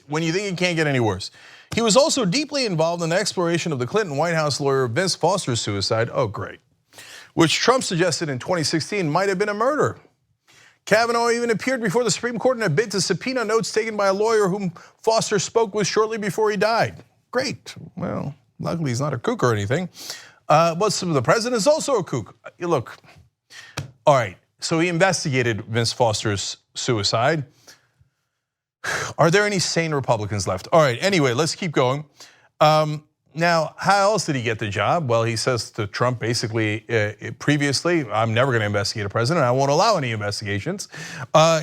When you think it can't get any worse. He was also deeply involved in the exploration of the Clinton White House lawyer Vince Foster's suicide, oh great, which Trump suggested in 2016 might have been a murder. Kavanaugh even appeared before the Supreme Court in a bid to subpoena notes taken by a lawyer whom Foster spoke with shortly before he died. Great. Well, luckily he's not a kook or anything. But the president is also a kook. Look, all right, so he investigated Vince Foster's suicide. Are there any sane Republicans left? All right, anyway, let's keep going. Now, how else did he get the job? Well, he says to Trump basically previously, I'm never gonna investigate a president. I won't allow any investigations.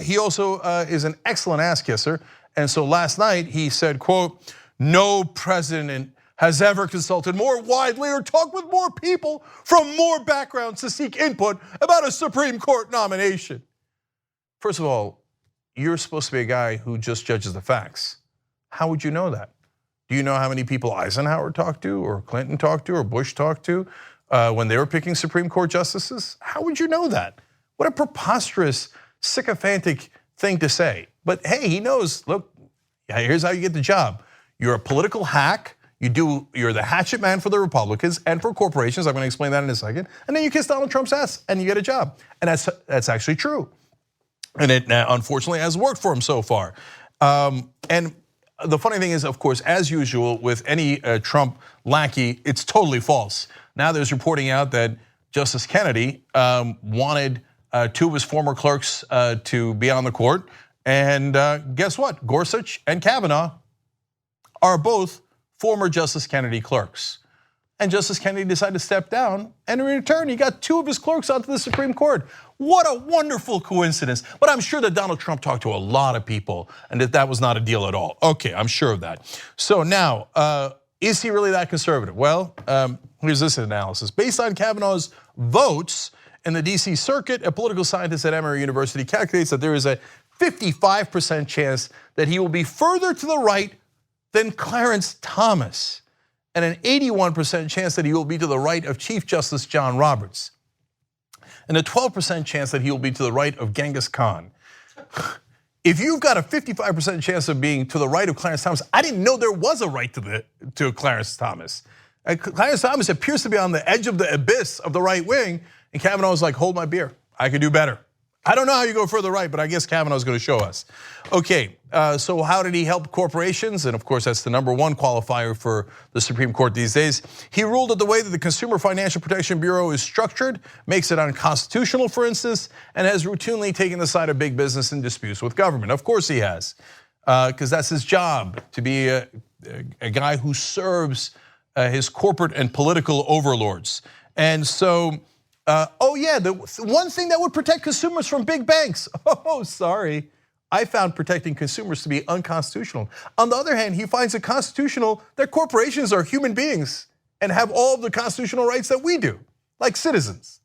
He also is an excellent ass kisser. And so last night he said, quote, no president has ever consulted more widely or talked with more people from more backgrounds to seek input about a Supreme Court nomination. First of all, you're supposed to be a guy who just judges the facts. How would you know that? Do you know how many people Eisenhower talked to or Clinton talked to or Bush talked to when they were picking Supreme Court justices? How would you know that? What a preposterous, sycophantic thing to say. But hey, he knows, look, here's how you get the job. You're a political hack. You're the hatchet man for the Republicans and for corporations. I'm gonna explain that in a second. And then you kiss Donald Trump's ass and you get a job. And that's actually true. And it unfortunately has worked for him so far. And the funny thing is, of course, as usual with any Trump lackey, it's totally false. Now there's reporting out that Justice Kennedy wanted two of his former clerks to be on the court. And guess what? Gorsuch and Kavanaugh are both former Justice Kennedy clerks. And Justice Kennedy decided to step down, and in return, he got two of his clerks onto the Supreme Court. What a wonderful coincidence. But I'm sure that Donald Trump talked to a lot of people and that was not a deal at all. Okay, I'm sure of that. So now, is he really that conservative? Well, here's this analysis. Based on Kavanaugh's votes in the DC circuit, a political scientist at Emory University calculates that there is a 55% chance that he will be further to the right than Clarence Thomas, and an 81% chance that he will be to the right of Chief Justice John Roberts, and a 12% chance that he will be to the right of Genghis Khan. If you've got a 55% chance of being to the right of Clarence Thomas, I didn't know there was a right to Clarence Thomas. Clarence Thomas appears to be on the edge of the abyss of the right wing, and Kavanaugh was like, hold my beer, I could do better. I don't know how you go further right, but I guess Kavanaugh's gonna show us. Okay, so how did he help corporations? And of course, that's the #1 qualifier for the Supreme Court these days. He ruled that the way that the Consumer Financial Protection Bureau is structured makes it unconstitutional, for instance, and has routinely taken the side of big business in disputes with government. Of course he has, because that's his job, to be a guy who serves his corporate and political overlords. And so, oh yeah, the one thing that would protect consumers from big banks. Oh, sorry. I found protecting consumers to be unconstitutional. On the other hand, he finds it constitutional that corporations are human beings and have all of the constitutional rights that we do, like citizens.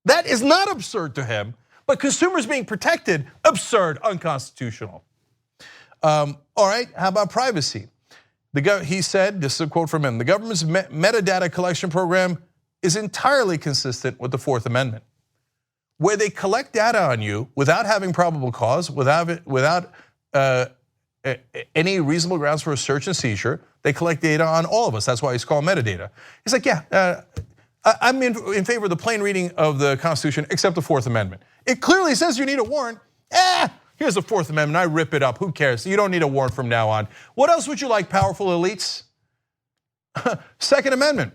That is not absurd to him, but consumers being protected, absurd, unconstitutional. All right, how about privacy? He said, this is a quote from him, the government's metadata collection program is entirely consistent with the Fourth Amendment, where they collect data on you without having probable cause, without any reasonable grounds for a search and seizure. They collect data on all of us. That's why it's called metadata. He's like, yeah, I'm in favor of the plain reading of the Constitution, except the Fourth Amendment. It clearly says you need a warrant. Here's the Fourth Amendment. I rip it up. Who cares? You don't need a warrant from now on. What else would you like, powerful elites? Second Amendment.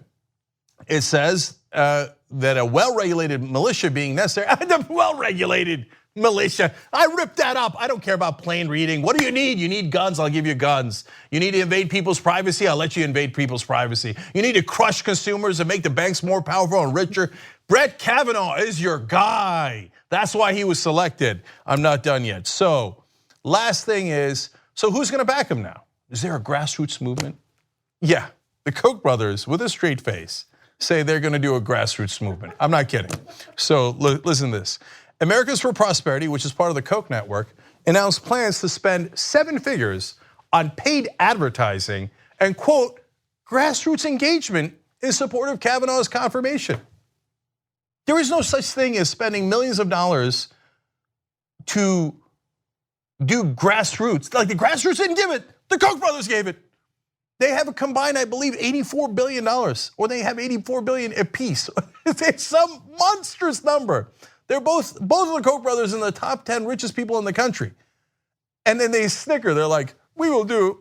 It says that a well-regulated militia being necessary. The well-regulated militia. I ripped that up. I don't care about plain reading. What do you need? You need guns, I'll give you guns. You need to invade people's privacy, I'll let you invade people's privacy. You need to crush consumers and make the banks more powerful and richer. Brett Kavanaugh is your guy. That's why he was selected. I'm not done yet. So, last thing is, so who's gonna back him now? Is there a grassroots movement? Yeah, the Koch brothers with a straight face say they're gonna do a grassroots movement. I'm not kidding. So listen to this. Americans for Prosperity, which is part of the Koch network, announced plans to spend 7 figures on paid advertising and quote, grassroots engagement in support of Kavanaugh's confirmation. There is no such thing as spending millions of dollars to do grassroots. Like the grassroots didn't give it, the Koch brothers gave it. They have a combined, I believe, $84 billion, or they have $84 billion apiece. It's some monstrous number They're both of the Koch brothers in the top 10 richest people in the country. And then they snicker. They're like, we will do,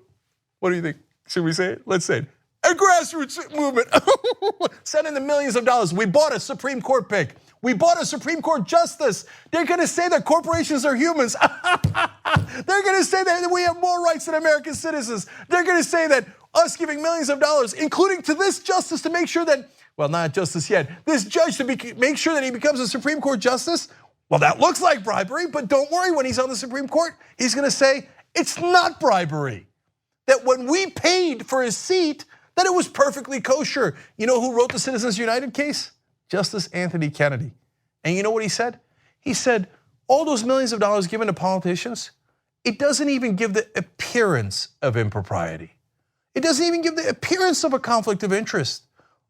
what do you think? Should we say it? Let's say it. A grassroots movement. Sending the millions of dollars. We bought a Supreme Court pick. We bought a Supreme Court justice. They're going to say that corporations are humans. They're going to say that we have more rights than American citizens. They're going to say that us giving millions of dollars, including to this justice to make sure that, well, not justice yet, this judge to make sure that he becomes a Supreme Court justice, well, that looks like bribery, but don't worry, when he's on the Supreme Court, he's going to say it's not bribery. That when we paid for his seat, that it was perfectly kosher. You know who wrote the Citizens United case? Justice Anthony Kennedy. And you know what he said? He said, all those millions of dollars given to politicians, it doesn't even give the appearance of impropriety. It doesn't even give the appearance of a conflict of interest.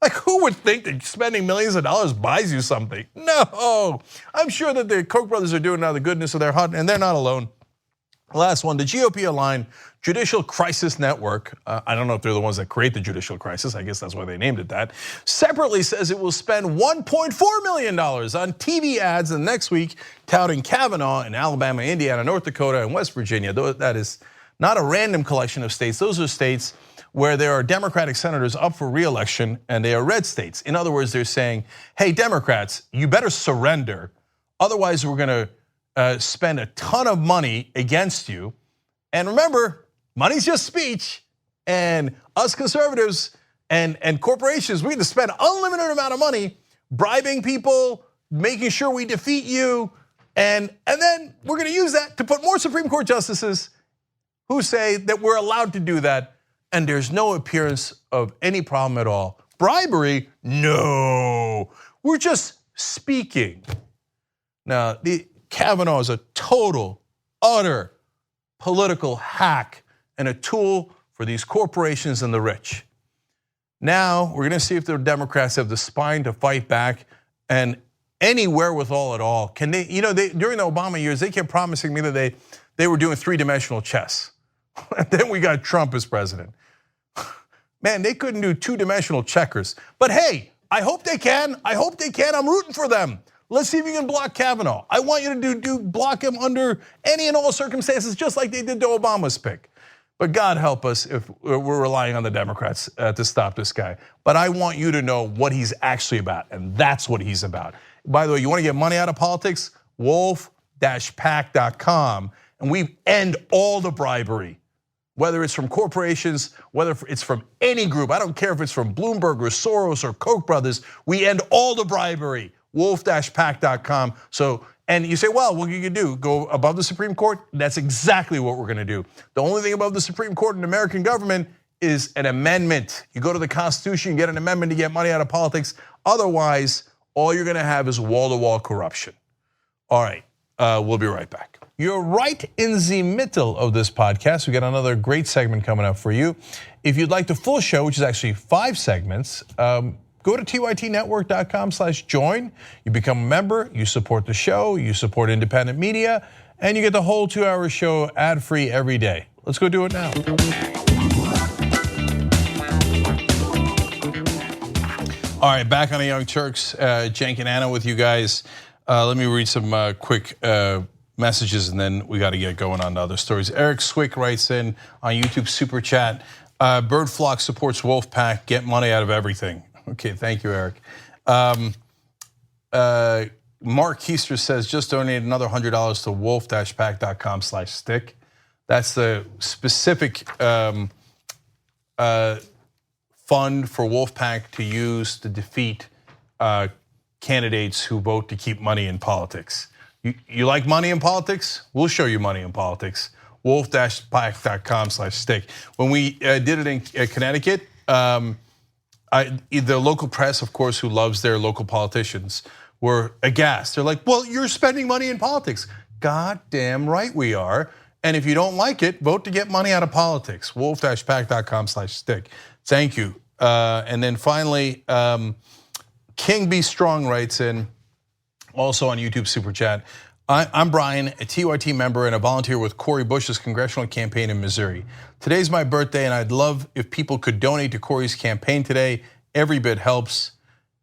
Like, who would think that spending millions of dollars buys you something? No, I'm sure that the Koch brothers are doing it out of the goodness of their heart, and they're not alone. Last one, the GOP-aligned Judicial Crisis Network, I don't know if they're the ones that create the judicial crisis, I guess that's why they named it that, separately says it will spend $1.4 million on TV ads in the next week touting Kavanaugh in Alabama, Indiana, North Dakota, and West Virginia. That is not a random collection of states. Those are states where there are Democratic senators up for re-election and they are red states. In other words, they're saying, hey, Democrats, you better surrender. Otherwise, we're going to spend a ton of money against you. And remember, money's just speech. And us conservatives and corporations, we need to spend unlimited amount of money bribing people, making sure we defeat you. And then we're going to use that to put more Supreme Court justices who say that we're allowed to do that. And there's no appearance of any problem at all. Bribery? No, we're just speaking. Now, Kavanaugh is a total, utter political hack and a tool for these corporations and the rich. Now, we're gonna see if the Democrats have the spine to fight back and any wherewithal at all. Can they, during the Obama years, they kept promising me that they were doing three-dimensional chess. And then we got Trump as president. Man, they couldn't do two-dimensional checkers. But hey, I hope they can. I hope they can. I'm rooting for them. Let's see if you can block Kavanaugh. I want you to block him under any and all circumstances, just like they did to Obama's pick. But God help us if we're relying on the Democrats to stop this guy. But I want you to know what he's actually about, and that's what he's about. By the way, you want to get money out of politics? Wolf-PAC.com, and we end all the bribery. Whether it's from corporations, whether it's from any group, I don't care if it's from Bloomberg or Soros or Koch brothers, we end all the bribery. Wolf-PAC.com. So, and you say, well, what can you do? Go above the Supreme Court? That's exactly what we're gonna do. The only thing above the Supreme Court in American government is an amendment. You go to the Constitution, you get an amendment to get money out of politics. Otherwise, all you're gonna have is wall-to-wall corruption. All right, we'll be right back. You're right in the middle of this podcast. We got another great segment coming up for you. If you'd like the full show, which is actually 5 segments, go to tytnetwork.com/join. You become a member, you support the show, you support independent media, and you get the whole 2-hour show ad-free every day. Let's go do it now. All right, back on the Young Turks, Cenk and Anna with you guys. Let me read some quick messages and then we got to get going on to other stories. Eric Swick writes in on YouTube Super Chat, Bird Flock supports Wolf-PAC, get money out of everything. Okay, thank you, Eric. Mark Keister says, just donate another $100 to wolf-pac.com/stick. That's the specific fund for Wolf-PAC to use to defeat candidates who vote to keep money in politics. You like money in politics? We'll show you money in politics. wolf-pac.com/stick. When we did it in Connecticut, the local press, of course, who loves their local politicians, were aghast. They're like, well, you're spending money in politics. God damn right we are. And if you don't like it, vote to get money out of politics. wolf-pac.com/stick. Thank you. And then finally, King Be Strong writes in, also on YouTube Super Chat, I'm Brian, a TYT member and a volunteer with Cori Bush's congressional campaign in Missouri. Today's my birthday and I'd love if people could donate to Cori's campaign today. Every bit helps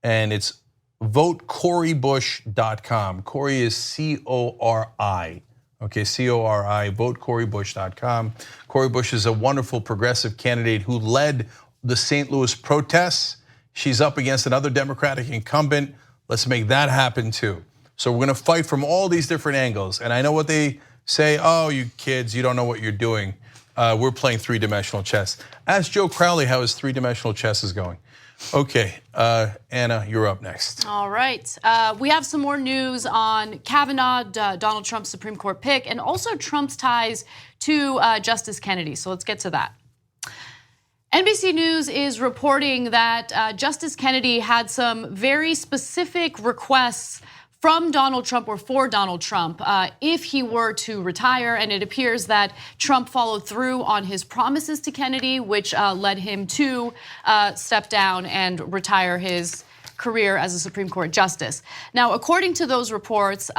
and it's votecorybush.com. Cory is C-O-R-I. Okay, C-O-R-I, votecorybush.com. Cory Bush is a wonderful progressive candidate who led the St. Louis protests. She's up against another Democratic incumbent. Let's make that happen too. So we're gonna fight from all these different angles. And I know what they say, oh, you kids, you don't know what you're doing. We're playing three-dimensional chess. Ask Joe Crowley how his three-dimensional chess is going. Okay, Anna, you're up next. All right, we have some more news on Kavanaugh, Donald Trump's Supreme Court pick, and also Trump's ties to Justice Kennedy, so let's get to that. NBC News is reporting that Justice Kennedy had some very specific requests from Donald Trump or for Donald Trump if he were to retire, and it appears that Trump followed through on his promises to Kennedy, which led him to step down and retire his career as a Supreme Court justice. Now, according to those reports,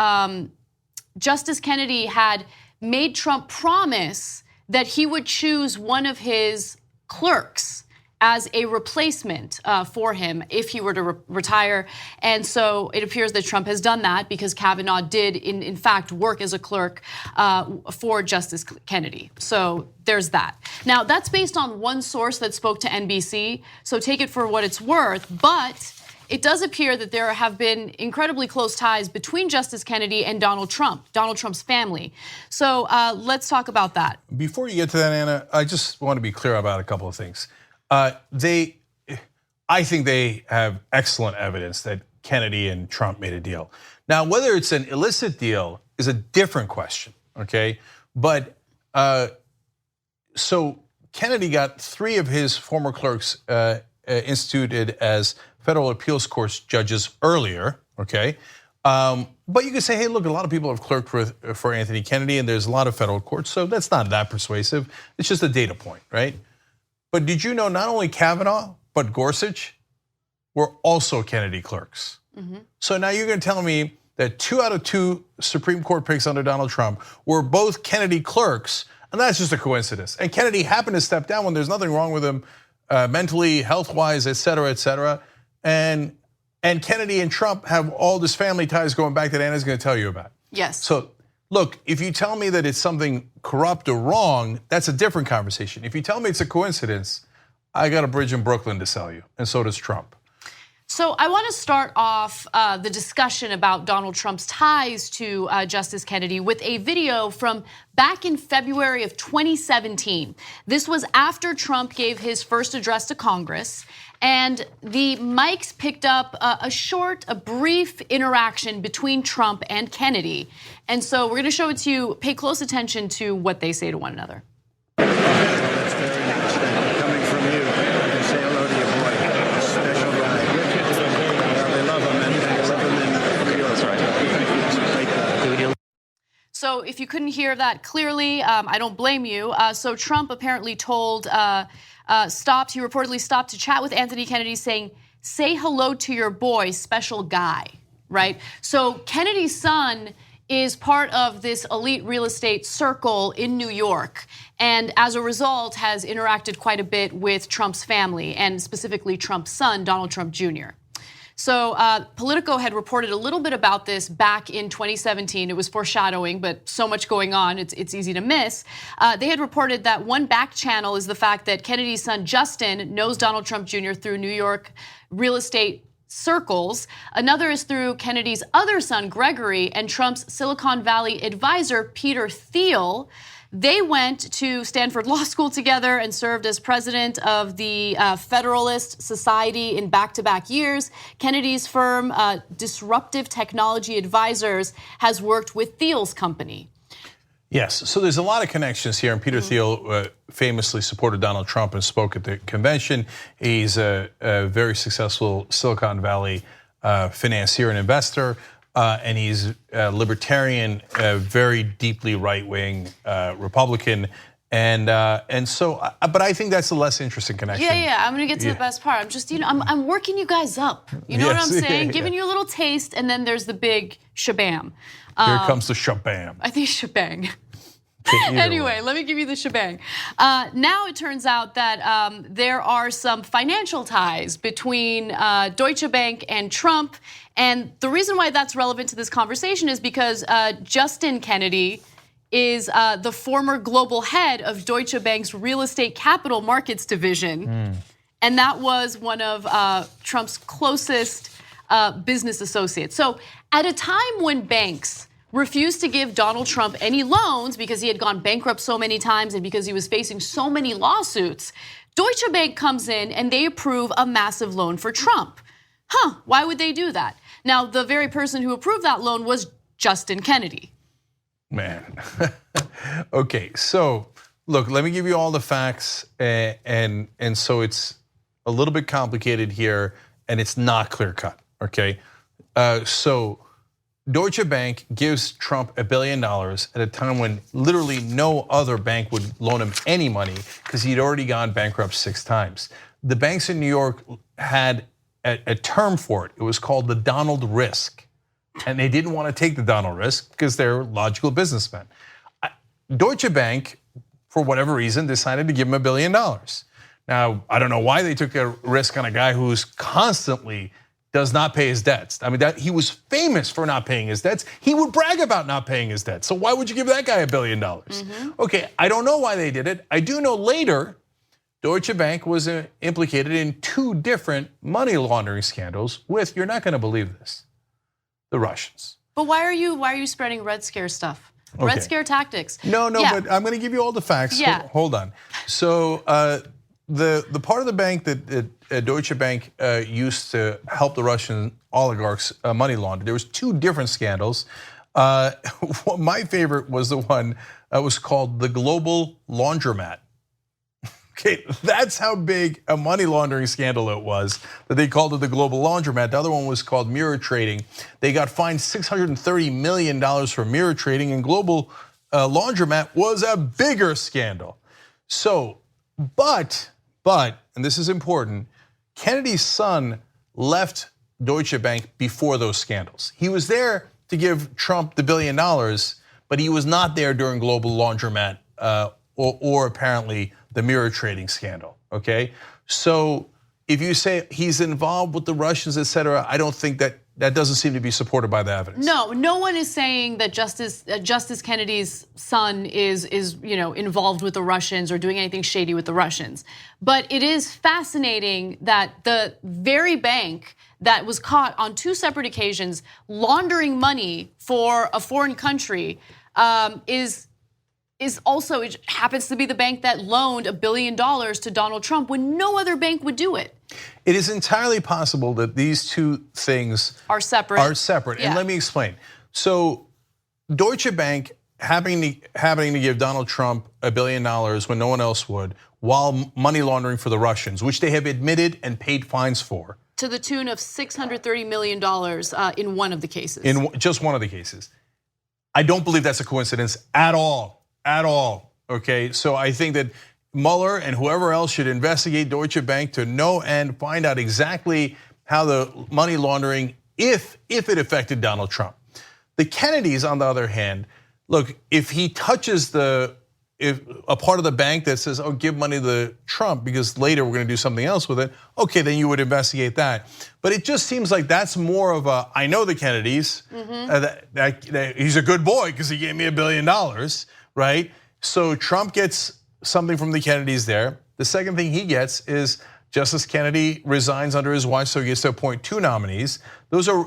Justice Kennedy had made Trump promise that he would choose one of his clerks as a replacement for him if he were to retire. And so it appears that Trump has done that because Kavanaugh did in fact work as a clerk for Justice Kennedy. So there's that. Now that's based on one source that spoke to NBC, so take it for what it's worth, but it does appear that there have been incredibly close ties between Justice Kennedy and Donald Trump's family. So let's talk about that. Before you get to that, Anna, I just want to be clear about a couple of things. I think they have excellent evidence that Kennedy and Trump made a deal. Now, whether it's an illicit deal is a different question, okay? But so Kennedy got 3 of his former clerks instituted as federal appeals court judges earlier, okay? But you could say, hey, look, a lot of people have clerked for Anthony Kennedy, and there's a lot of federal courts, so that's not that persuasive. It's just a data point, right? But did you know not only Kavanaugh, but Gorsuch were also Kennedy clerks? So now you're gonna tell me that 2 out of 2 Supreme Court picks under Donald Trump were both Kennedy clerks, and that's just a coincidence. And Kennedy happened to step down when there's nothing wrong with him mentally, health-wise, et cetera, et cetera. And Kennedy and Trump have all this family ties going back that Anna's gonna tell you about. Yes. So look, if you tell me that it's something corrupt or wrong, that's a different conversation. If you tell me it's a coincidence, I got a bridge in Brooklyn to sell you, and so does Trump. So I want to start off the discussion about Donald Trump's ties to Justice Kennedy with a video from back in February of 2017. This was after Trump gave his first address to Congress, and the mics picked up a brief interaction between Trump and Kennedy. And so we're going to show it to you. Pay close attention to what they say to one another. That's very interesting. Coming from you, I can say hello to your boy. A special guy. Well, they love him, and they love him in New York. That's right. Thank you. So if you couldn't hear that clearly, I don't blame you. So Trump apparently told, he reportedly stopped to chat with Anthony Kennedy saying, say hello to your boy, special guy, right? So Kennedy's son is part of this elite real estate circle in New York, and as a result has interacted quite a bit with Trump's family, and specifically Trump's son, Donald Trump Jr. So Politico had reported a little bit about this back in 2017. It was foreshadowing, but so much going on, it's easy to miss. They had reported that one back channel is the fact that Kennedy's son, Justin, knows Donald Trump Jr. through New York real estate circles. Another is through Kennedy's other son, Gregory, and Trump's Silicon Valley advisor, Peter Thiel. They went to Stanford Law School together and served as president of the Federalist Society in back-to-back years. Kennedy's firm, Disruptive Technology Advisors, has worked with Thiel's company. Yes, so there's a lot of connections here, and Peter Thiel famously supported Donald Trump and spoke at the convention. He's a very successful Silicon Valley financier and investor, and he's a libertarian, very deeply right-wing Republican. And so, but I think that's the less interesting connection. Yeah, I'm gonna get to the best part. I'm just, I'm working you guys up. You know what I'm saying? Giving you a little taste, and then there's the big shabam. Here comes the shabam. I think shabang. Anyway, let me give you the shebang. Now it turns out that there are some financial ties between Deutsche Bank and Trump. And the reason why that's relevant to this conversation is because Justin Kennedy is the former global head of Deutsche Bank's real estate capital markets division. And that was one of Trump's closest business associates. So at a time when banks refused to give Donald Trump any loans because he had gone bankrupt so many times and because he was facing so many lawsuits, Deutsche Bank comes in and they approve a massive loan for Trump. Why would they do that? Now, the very person who approved that loan was Justin Kennedy. Man. Okay, so look, let me give you all the facts, and so it's a little bit complicated here, and it's not clear cut. Okay, so Deutsche Bank gives Trump $1 billion at a time when literally no other bank would loan him any money because he'd already gone bankrupt 6 times. The banks in New York had a term for it. It was called the Donald risk. And they didn't want to take the Donald risk because they're logical businessmen. Deutsche Bank, for whatever reason, decided to give him $1 billion. Now, I don't know why they took a risk on a guy who's constantly does not pay his debts. I mean, he was famous for not paying his debts. He would brag about not paying his debts. So why would you give that guy $1 billion? Okay, I don't know why they did it. I do know later, Deutsche Bank was implicated in 2 different money laundering scandals with, you're not gonna believe this, the Russians. But why are you spreading Red Scare stuff? Red Scare tactics. No, but I'm gonna give you all the facts. Yeah. Hold on. So the part of the bank that Deutsche Bank used to help the Russian oligarchs money launder, there was 2 different scandals. My favorite was the one that was called the Global Laundromat. Okay, that's how big a money laundering scandal it was that they called it the Global Laundromat. The other one was called mirror trading. They got fined $630 million for mirror trading, and Global Laundromat was a bigger scandal. So, but, and this is important, Kennedy's son left Deutsche Bank before those scandals. He was there to give Trump the $1 billion, but he was not there during Global Laundromat or apparently the mirror trading scandal, okay? So if you say he's involved with the Russians, et cetera, I don't think that doesn't seem to be supported by the evidence. No one is saying that Justice Kennedy's son is involved with the Russians or doing anything shady with the Russians. But it is fascinating that the very bank that was caught on 2 separate occasions laundering money for a foreign country is also, it happens to be the bank that loaned $1 billion to Donald Trump when no other bank would do it. It is entirely possible that these 2 things are separate. And let me explain. So Deutsche Bank happening to give Donald Trump $1 billion when no one else would, while money laundering for the Russians, which they have admitted and paid fines for. To the tune of $630 million in one of the cases. In just one of the cases. I don't believe that's a coincidence at all. Okay, so I think that Mueller and whoever else should investigate Deutsche Bank to know and find out exactly how the money laundering, if it affected Donald Trump. The Kennedys, on the other hand, look, if he touches if a part of the bank that says, oh, give money to Trump because later we're gonna do something else with it, okay, then you would investigate that. But it just seems like that's more of a, I know the Kennedys, that he's a good boy because he gave me $1 billion, right? So Trump gets something from the Kennedys there. The second thing he gets is Justice Kennedy resigns under his watch, so he gets to appoint 2 nominees.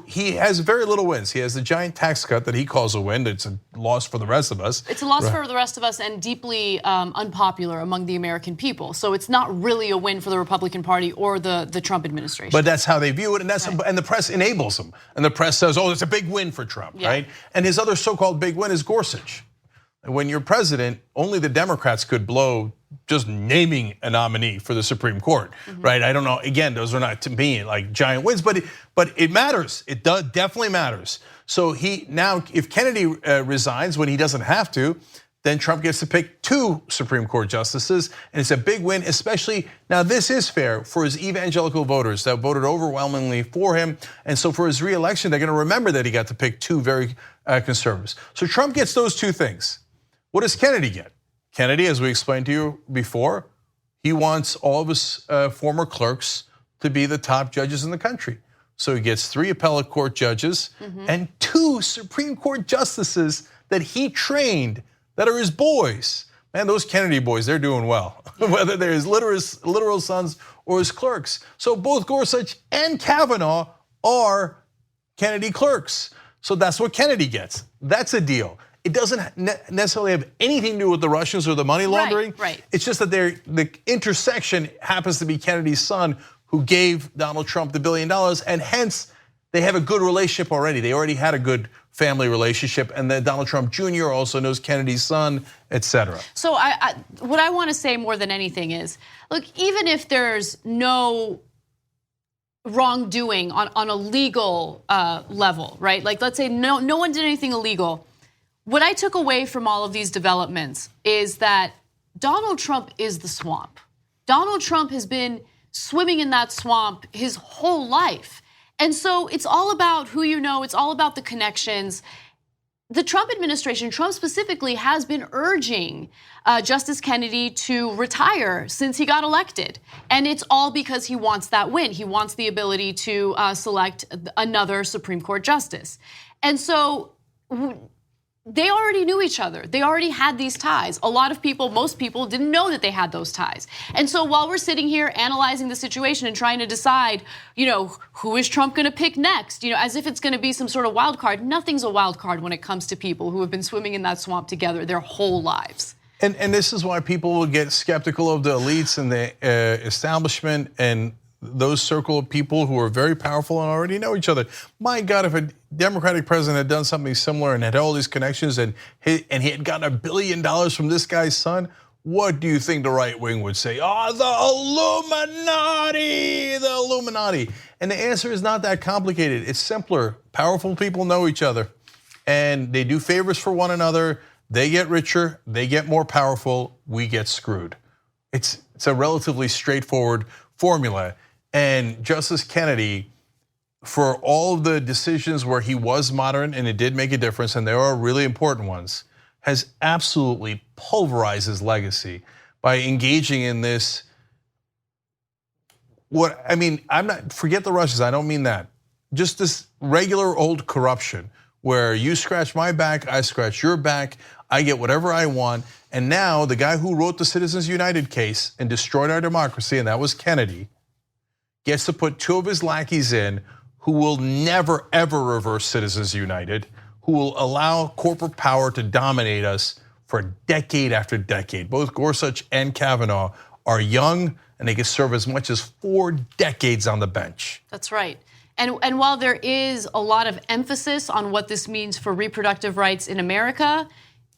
He has very little wins. He has the giant tax cut that he calls a win. It's a loss for the rest of us. It's a loss for the rest of us and deeply unpopular among the American people. So it's not really a win for the Republican Party or the Trump administration. But that's how they view it, and and the press enables them. And the press says, oh, it's a big win for Trump, right? And his other so-called big win is Gorsuch. When you're president, only the Democrats could blow just naming a nominee for the Supreme Court, right? I don't know. Again, those are not to me like giant wins, but it matters. It definitely matters. So if Kennedy resigns when he doesn't have to, then Trump gets to pick 2 Supreme Court justices, and it's a big win, especially, now this is fair for his evangelical voters that voted overwhelmingly for him, and so for his re-election, they're gonna remember that he got to pick 2 very conservatives. So Trump gets those 2 things. What does Kennedy get? Kennedy, as we explained to you before, he wants all of his former clerks to be the top judges in the country. So he gets 3 appellate court judges and 2 Supreme Court justices that he trained that are his boys. Man, those Kennedy boys, they're doing well, whether they're his literal sons or his clerks. So both Gorsuch and Kavanaugh are Kennedy clerks. So that's what Kennedy gets. That's a deal. It doesn't necessarily have anything to do with the Russians or the money laundering. Right. It's just that the intersection happens to be Kennedy's son, who gave Donald Trump the $1 billion, and hence they have a good relationship already. They already had a good family relationship, and then Donald Trump Jr. also knows Kennedy's son, et cetera. So what I want to say more than anything is, look, even if there's no wrongdoing on a legal level, right? Like, let's say no one did anything illegal. What I took away from all of these developments is that Donald Trump is the swamp. Donald Trump has been swimming in that swamp his whole life. And so it's all about who you know, it's all about the connections. The Trump administration, Trump specifically, has been urging Justice Kennedy to retire since he got elected. And it's all because he wants that win. He wants the ability to select another Supreme Court justice. And so they already knew each other. They already had these ties. A lot of people, most people, didn't know that they had those ties. And so while we're sitting here analyzing the situation and trying to decide, who is Trump going to pick next, as if it's going to be some sort of wild card, nothing's a wild card when it comes to people who have been swimming in that swamp together their whole lives. And this is why people will get skeptical of the elites and the establishment and those circle of people who are very powerful and already know each other. My God, if a Democratic president had done something similar and had all these connections and he had gotten $1 billion from this guy's son, what do you think the right wing would say? Oh, the Illuminati. And the answer is not that complicated. It's simpler. Powerful people know each other and they do favors for one another. They get richer, they get more powerful, we get screwed. It's a relatively straightforward formula. And Justice Kennedy, for all of the decisions where he was moderate and it did make a difference, and there are really important ones, has absolutely pulverized his legacy by engaging in this. Forget the Russians, I don't mean that. Just this regular old corruption where you scratch my back, I scratch your back, I get whatever I want. And now the guy who wrote the Citizens United case and destroyed our democracy, and that was Kennedy, gets to put 2 of his lackeys in who will never, ever reverse Citizens United, who will allow corporate power to dominate us for decade after decade. Both Gorsuch and Kavanaugh are young, and they can serve as much as 4 decades on the bench. That's right. And while there is a lot of emphasis on what this means for reproductive rights in America,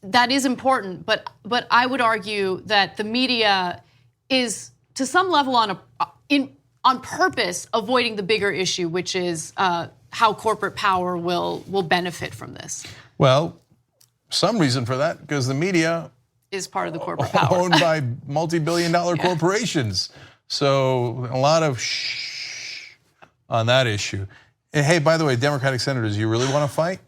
that is important. But I would argue that the media is, to some level, on purpose avoiding the bigger issue, which is how corporate power will benefit from this. Well, some reason for that, because the media is part of the corporate power. Owned by multi-billion-dollar corporations. So a lot of shh on that issue. And hey, by the way, Democratic senators, you really want to fight?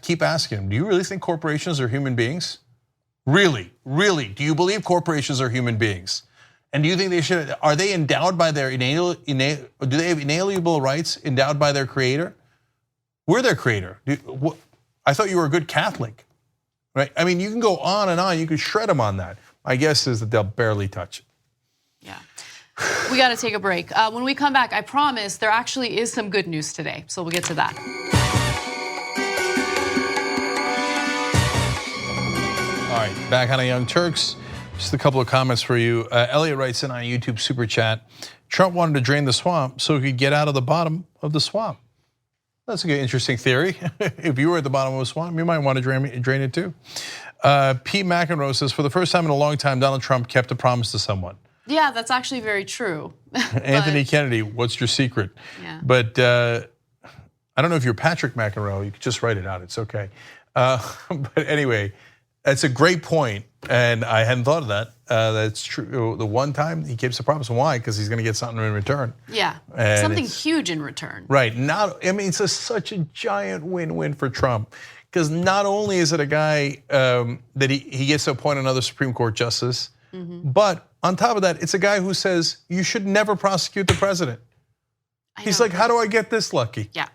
Keep asking them, do you really think corporations are human beings? Really, really, do you believe corporations are human beings? And do you think are they endowed by do they have inalienable rights endowed by their creator? We're their creator. I thought you were a good Catholic, right? I mean, you can go on and on, you can shred them on that. My guess is that they'll barely touch it. Yeah, we gotta take a break. When we come back, I promise there actually is some good news today, so we'll get to that. All right, back on the Young Turks. Just a couple of comments for you. Elliot writes in on YouTube Super Chat, Trump wanted to drain the swamp so he could get out of the bottom of the swamp. That's a good, interesting theory. If you were at the bottom of a swamp, you might want to drain it too. Pete McEnroe says, for the first time in a long time, Donald Trump kept a promise to someone. Yeah, that's actually very true. Anthony Kennedy, what's your secret? Yeah. But I don't know if you're Patrick McEnroe, you could just write it out, it's okay. But anyway, that's a great point, and I hadn't thought of that. That's true. The one time he keeps a promise. Why? Because he's going to get something in return. Yeah, something huge in return. Right. It's such a giant win-win for Trump. because not only is it a guy that he gets to appoint another Supreme Court justice, but on top of that, it's a guy who says you should never prosecute the president. He's like, how do I get this lucky? Yeah.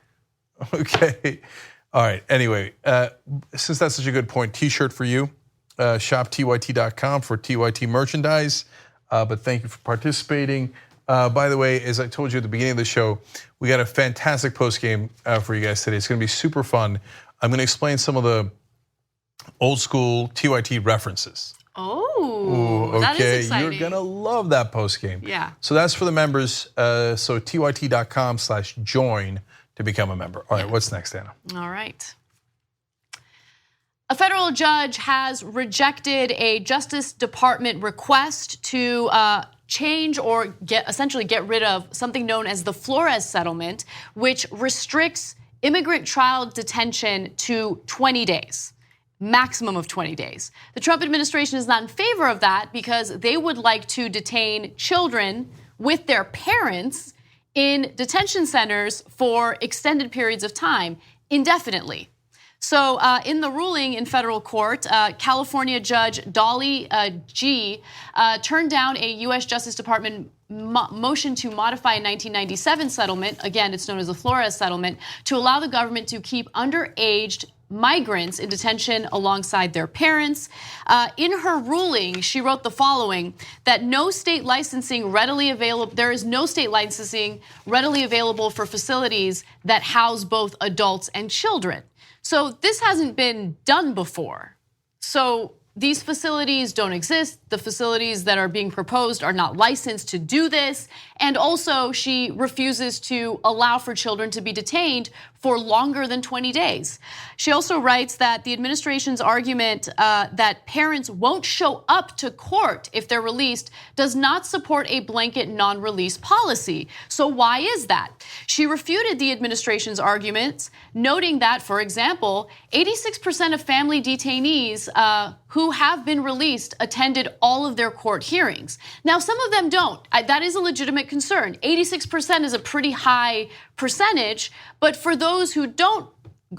Okay. All right. Anyway, since that's such a good point, T-shirt for you. Shop tyt.com for TYT merchandise. But thank you for participating. By the way, as I told you at the beginning of the show, we got a fantastic post game for you guys today. It's going to be super fun. I'm going to explain some of the old school TYT references. Oh, okay. That is exciting. You're going to love that post game. Yeah. So that's for the members. So tyt.com/join to become a member. All right, what's next, Anna? All right. A federal judge has rejected a Justice Department request to change or essentially get rid of something known as the Flores settlement, which restricts immigrant trial detention to 20 days. Maximum of 20 days. The Trump administration is not in favor of that because they would like to detain children with their parents in detention centers for extended periods of time, indefinitely. So in the ruling in federal court, California Judge Dolly G turned down a U.S. Justice Department motion to modify a 1997 settlement, again, it's known as the Flores settlement, to allow the government to keep underage migrants in detention alongside their parents. In her ruling, she wrote the following, that there is no state licensing readily available for facilities that house both adults and children. So this hasn't been done before. So these facilities don't exist. The facilities that are being proposed are not licensed to do this. And also, she refuses to allow for children to be detained for longer than 20 days. She also writes that the administration's argument that parents won't show up to court if they're released does not support a blanket non-release policy. So why is that? She refuted the administration's arguments, noting that, for example, 86% of family detainees who have been released attended all of their court hearings. Now, some of them don't. That is a legitimate concern. 86% is a pretty high percentage, but for those who don't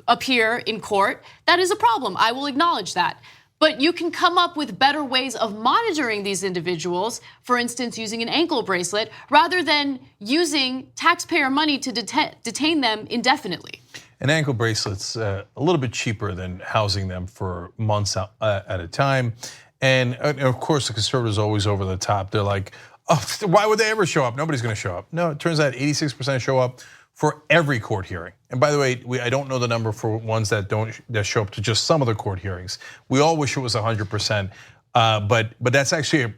appear in court, that is a problem. I will acknowledge that. But you can come up with better ways of monitoring these individuals, for instance, using an ankle bracelet, rather than using taxpayer money to detain them indefinitely. An ankle bracelet's a little bit cheaper than housing them for months at a time. And of course, the conservatives are always over the top. They're like, oh, why would they ever show up? Nobody's going to show up. No, it turns out 86% show up for every court hearing. And by the way, I don't know the number for ones that show up to just some of the court hearings. We all wish it was 100%, but that's actually a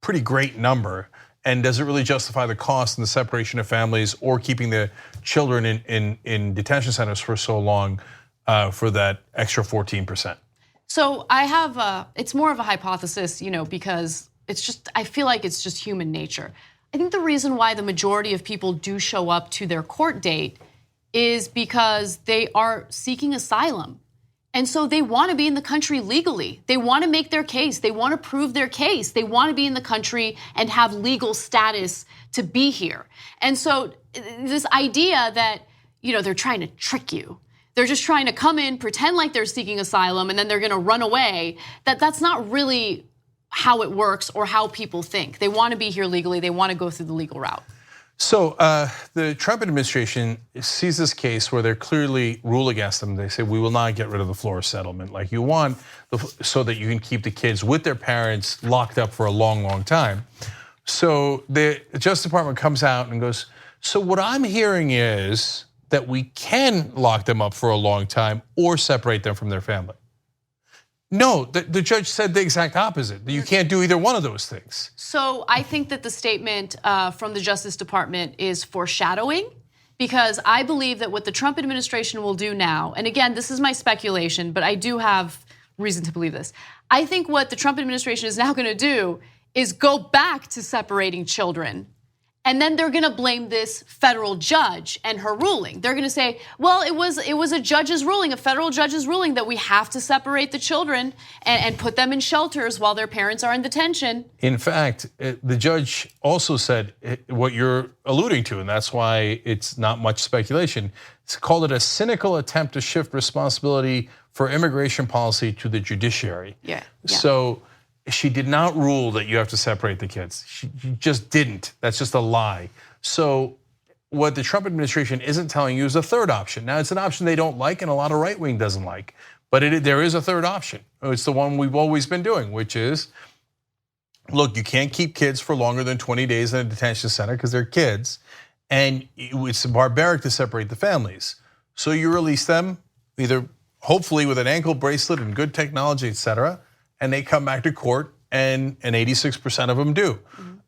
pretty great number. And does it really justify the cost and the separation of families or keeping the children in detention centers for so long for that extra 14%? So I have it's more of a hypothesis, because I feel like it's just human nature. I think the reason why the majority of people do show up to their court date is because they are seeking asylum. And so they want to be in the country legally. They want to make their case. They want to prove their case. They want to be in the country and have legal status to be here. And so this idea that, they're trying to trick you. They're just trying to come in, pretend like they're seeking asylum, and then they're going to run away. That's not really how it works or how people think. They want to be here legally. They want to go through the legal route. So the Trump administration sees this case where they're clearly rule against them. They say, we will not get rid of the Flores settlement like you want, so that you can keep the kids with their parents locked up for a long, long time. So the Justice Department comes out and goes, so what I'm hearing is that we can lock them up for a long time or separate them from their family. No, the judge said the exact opposite. You can't do either one of those things. So I think that the statement from the Justice Department is foreshadowing, because I believe that what the Trump administration will do now, and again, this is my speculation, but I do have reason to believe this. I think what the Trump administration is now going to do is go back to separating children And then they're gonna blame this federal judge and her ruling. They're gonna say, well, it was a judge's ruling, a federal judge's ruling that we have to separate the children and put them in shelters while their parents are in detention. In fact, the judge also said what you're alluding to, and that's why it's not much speculation. It's called it a cynical attempt to shift responsibility for immigration policy to the judiciary. Yeah. So she did not rule that you have to separate the kids. She just didn't. That's just a lie. So what the Trump administration isn't telling you is a third option. Now, it's an option they don't like and a lot of right wing doesn't like, but there is a third option. It's the one we've always been doing, which is, look, you can't keep kids for longer than 20 days in a detention center because they're kids, and it's barbaric to separate the families. So you release them, either hopefully with an ankle bracelet and good technology, et cetera, and they come back to court, and 86% of them do.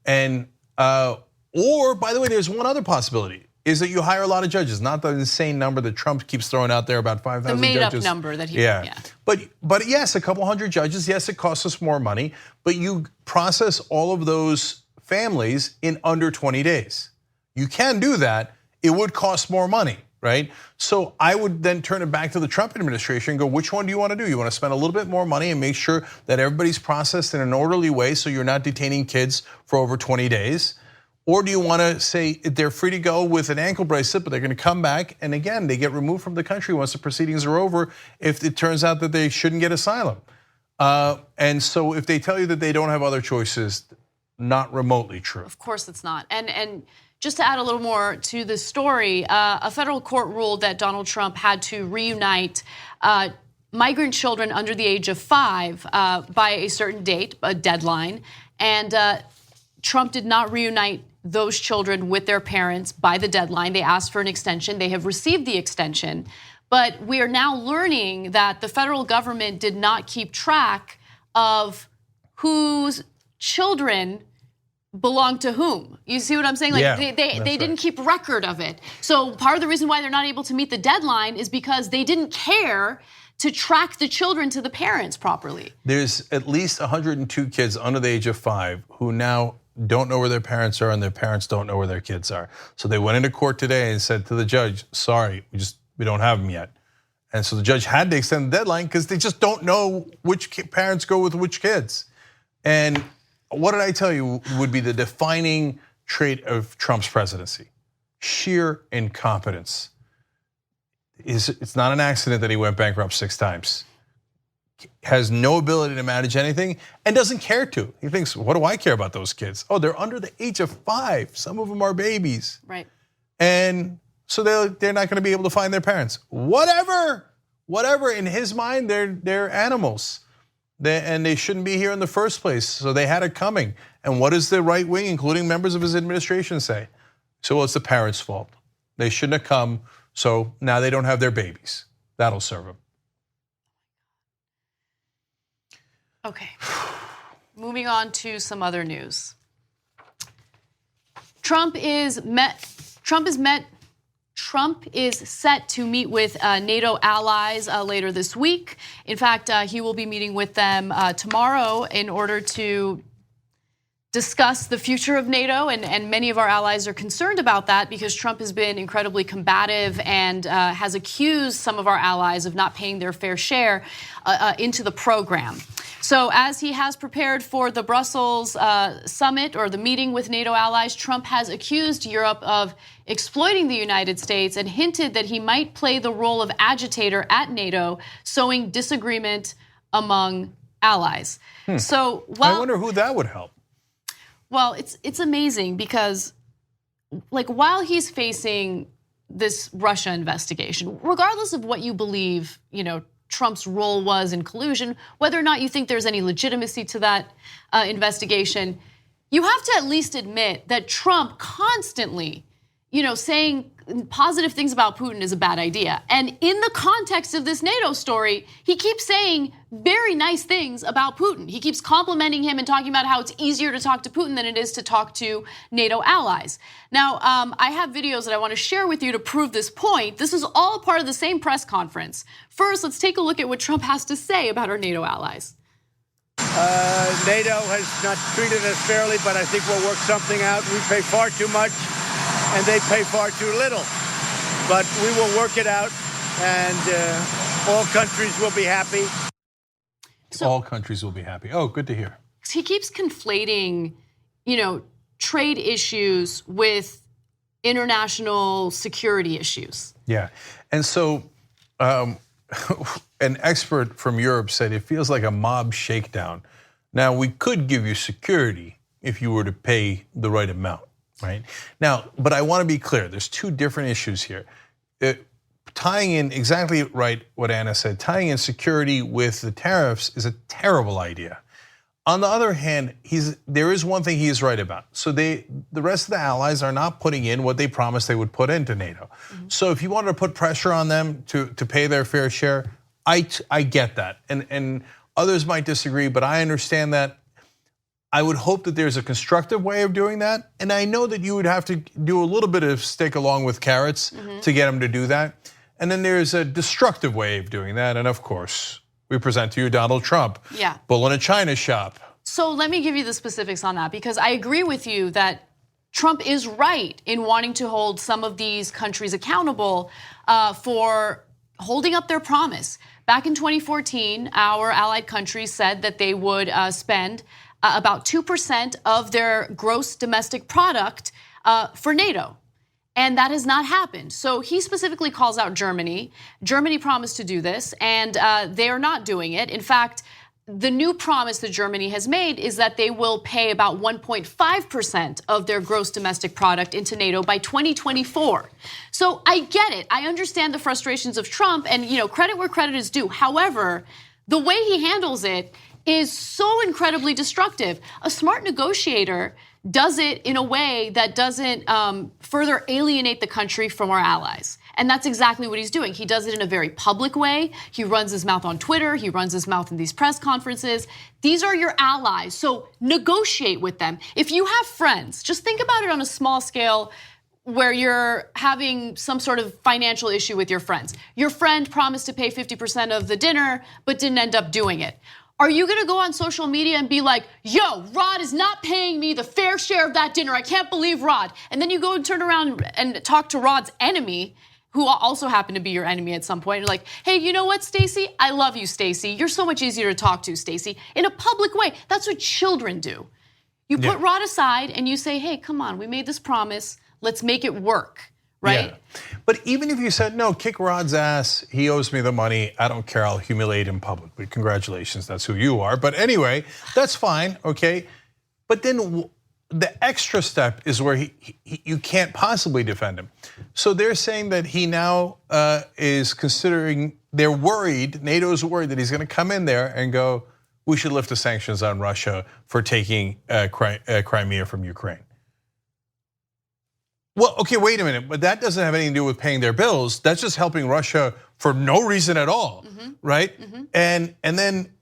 And or, by the way, there's one other possibility, is that you hire a lot of judges, not the insane number that Trump keeps throwing out there about 5,000 judges. The made up number that he, yeah. But yes, a couple hundred judges, yes, it costs us more money, but you process all of those families in under 20 days. You can do that, it would cost more money, right? So I would then turn it back to the Trump administration and go, which one do you want to do? You want to spend a little bit more money and make sure that everybody's processed in an orderly way so you're not detaining kids for over 20 days? Or do you want to say they're free to go with an ankle bracelet, but they're going to come back, and again, they get removed from the country once the proceedings are over if it turns out that they shouldn't get asylum? And so if they tell you that they don't have other choices, not remotely true. Of course it's not. And just to add a little more to the story, a federal court ruled that Donald Trump had to reunite migrant children under the age of 5 by a certain date, a deadline, and Trump did not reunite those children with their parents by the deadline. They asked for an extension. They have received the extension, but we are now learning that the federal government did not keep track of whose children belong to whom. You see what I'm saying? Like yeah, they didn't keep record of it. So part of the reason why they're not able to meet the deadline is because they didn't care to track the children to the parents properly. There's at least 102 kids under the age of 5 who now don't know where their parents are and their parents don't know where their kids are. So they went into court today and said to the judge, sorry, we don't have them yet. And so the judge had to extend the deadline because they just don't know which parents go with which kids. And what did I tell you would be the defining trait of Trump's presidency? Sheer incompetence. It's not an accident that he went bankrupt 6 times. Has no ability to manage anything and doesn't care to. He thinks, what do I care about those kids? Oh, they're under the age of 5. Some of them are babies. Right. And so they're not gonna be able to find their parents. Whatever, in his mind, they're animals. And they shouldn't be here in the first place, so they had it coming. And what does the right wing, including members of his administration, say? So well, it's the parents' fault. They shouldn't have come, so now they don't have their babies. That'll serve them. Okay, moving on to some other news. Trump is set to meet with NATO allies later this week. In fact, he will be meeting with them tomorrow in order to discuss the future of NATO, and many of our allies are concerned about that because Trump has been incredibly combative and has accused some of our allies of not paying their fair share into the program. So as he has prepared for the Brussels summit or the meeting with NATO allies, Trump has accused Europe of exploiting the United States and hinted that he might play the role of agitator at NATO, sowing disagreement among allies. So I wonder who that would help. Well, it's amazing because, like, while he's facing this Russia investigation, regardless of what you believe, Trump's role was in collusion, whether or not you think there's any legitimacy to that investigation, you have to at least admit that Trump constantly, saying positive things about Putin is a bad idea. And in the context of this NATO story, he keeps saying very nice things about Putin. He keeps complimenting him and talking about how it's easier to talk to Putin than it is to talk to NATO allies. Now, I have videos that I want to share with you to prove this point. This is all part of the same press conference. First, let's take a look at what Trump has to say about our NATO allies. NATO has not treated us fairly, but I think we'll work something out. We pay far too much, and they pay far too little. But we will work it out, and all countries will be happy. All countries will be happy. Oh, good to hear. He keeps conflating, trade issues with international security issues. Yeah, and so an expert from Europe said it feels like a mob shakedown. Now, we could give you security if you were to pay the right amount, right? Now, but I want to be clear, there's two different issues here. Tying in exactly right what Anna said, tying in security with the tariffs is a terrible idea. On the other hand, there is one thing he is right about. So the rest of the allies are not putting in what they promised they would put into NATO. So if you wanted to put pressure on them to pay their fair share, I get that. And others might disagree, but I understand that. I would hope that there's a constructive way of doing that. And I know that you would have to do a little bit of stick along with carrots to get them to do that. And then there's a destructive way of doing that. And of course, we present to you Donald Trump, bull in a china shop. So let me give you the specifics on that, because I agree with you that Trump is right in wanting to hold some of these countries accountable for holding up their promise. Back in 2014, our allied countries said that they would spend about 2% of their gross domestic product for NATO. And that has not happened. So he specifically calls out Germany. Germany promised to do this, and they are not doing it. In fact, the new promise that Germany has made is that they will pay about 1.5% of their gross domestic product into NATO by 2024. So I get it. I understand the frustrations of Trump, and credit where credit is due. However, the way he handles it is so incredibly destructive. A smart negotiator does it in a way that doesn't further alienate the country from our allies. And that's exactly what he's doing. He does it in a very public way. He runs his mouth on Twitter. He runs his mouth in these press conferences. These are your allies, so negotiate with them. If you have friends, just think about it on a small scale where you're having some sort of financial issue with your friends. Your friend promised to pay 50% of the dinner, but didn't end up doing it. Are you gonna go on social media and be like, yo, Rod is not paying me the fair share of that dinner. I can't believe Rod. And then you go and turn around and talk to Rod's enemy, who also happened to be your enemy at some point. You're like, hey, you know what, Stacey? I love you, Stacey. You're so much easier to talk to, Stacey. In a public way, that's what children do. You put Rod aside and you say, hey, come on, we made this promise. Let's make it work. Right? Yeah. But even if you said, no, kick Rod's ass, he owes me the money, I don't care, I'll humiliate him publicly. Congratulations, that's who you are. But anyway, that's fine, okay? But then the extra step is where you can't possibly defend him. So they're saying that he now is considering, they're worried, NATO's worried that he's gonna come in there and go, we should lift the sanctions on Russia for taking Crimea from Ukraine. Well, okay, wait a minute, but that doesn't have anything to do with paying their bills. That's just helping Russia for no reason at all, right? And then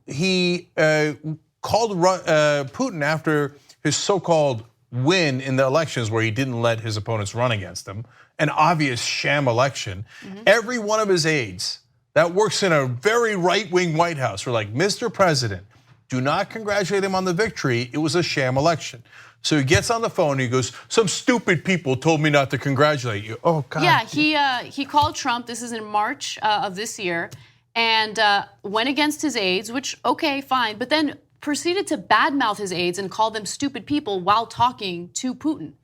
he called Putin after his so-called win in the elections where he didn't let his opponents run against him, an obvious sham election. Every one of his aides that works in a very right-wing White House were like, Mr. President, do not congratulate him on the victory, it was a sham election. So he gets on the phone and he goes, some stupid people told me not to congratulate you. Oh, God. Yeah, he called Trump, this is in March of this year, and went against his aides, which, okay, fine, but then proceeded to badmouth his aides and call them stupid people while talking to Putin.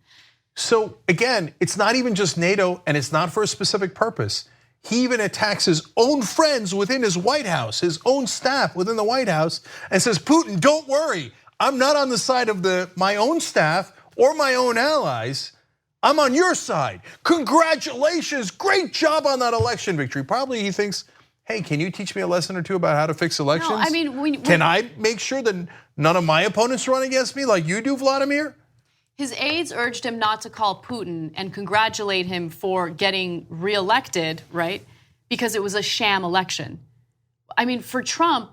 So again, it's not even just NATO and it's not for a specific purpose. He even attacks his own friends within his White House, his own staff within the White House, and says, Putin, don't worry. I'm not on the side of my own staff or my own allies. I'm on your side. Congratulations, great job on that election victory. Probably he thinks, hey, can you teach me a lesson or two about how to fix elections? No, I mean, can I make sure that none of my opponents run against me like you do, Vladimir? His aides urged him not to call Putin and congratulate him for getting reelected, right? Because it was a sham election. I mean, for Trump,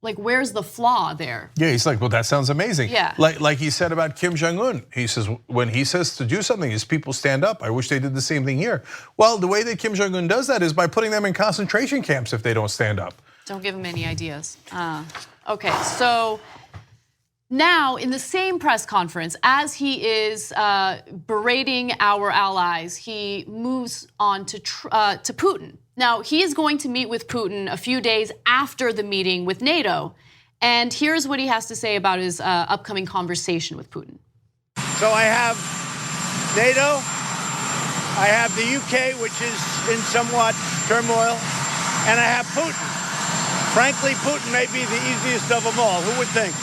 like, where's the flaw there? Yeah, he's like, well, that sounds amazing. Yeah. Like he said about Kim Jong-un. He says, when he says to do something, his people stand up. I wish they did the same thing here. Well, the way that Kim Jong-un does that is by putting them in concentration camps if they don't stand up. Don't give him any ideas. Okay, so now in the same press conference, as he is berating our allies, he moves on to Putin. Now, he is going to meet with Putin a few days after the meeting with NATO. And here's what he has to say about his upcoming conversation with Putin. So I have NATO, I have the UK, which is in somewhat turmoil, and I have Putin. Frankly, Putin may be the easiest of them all. Who would think?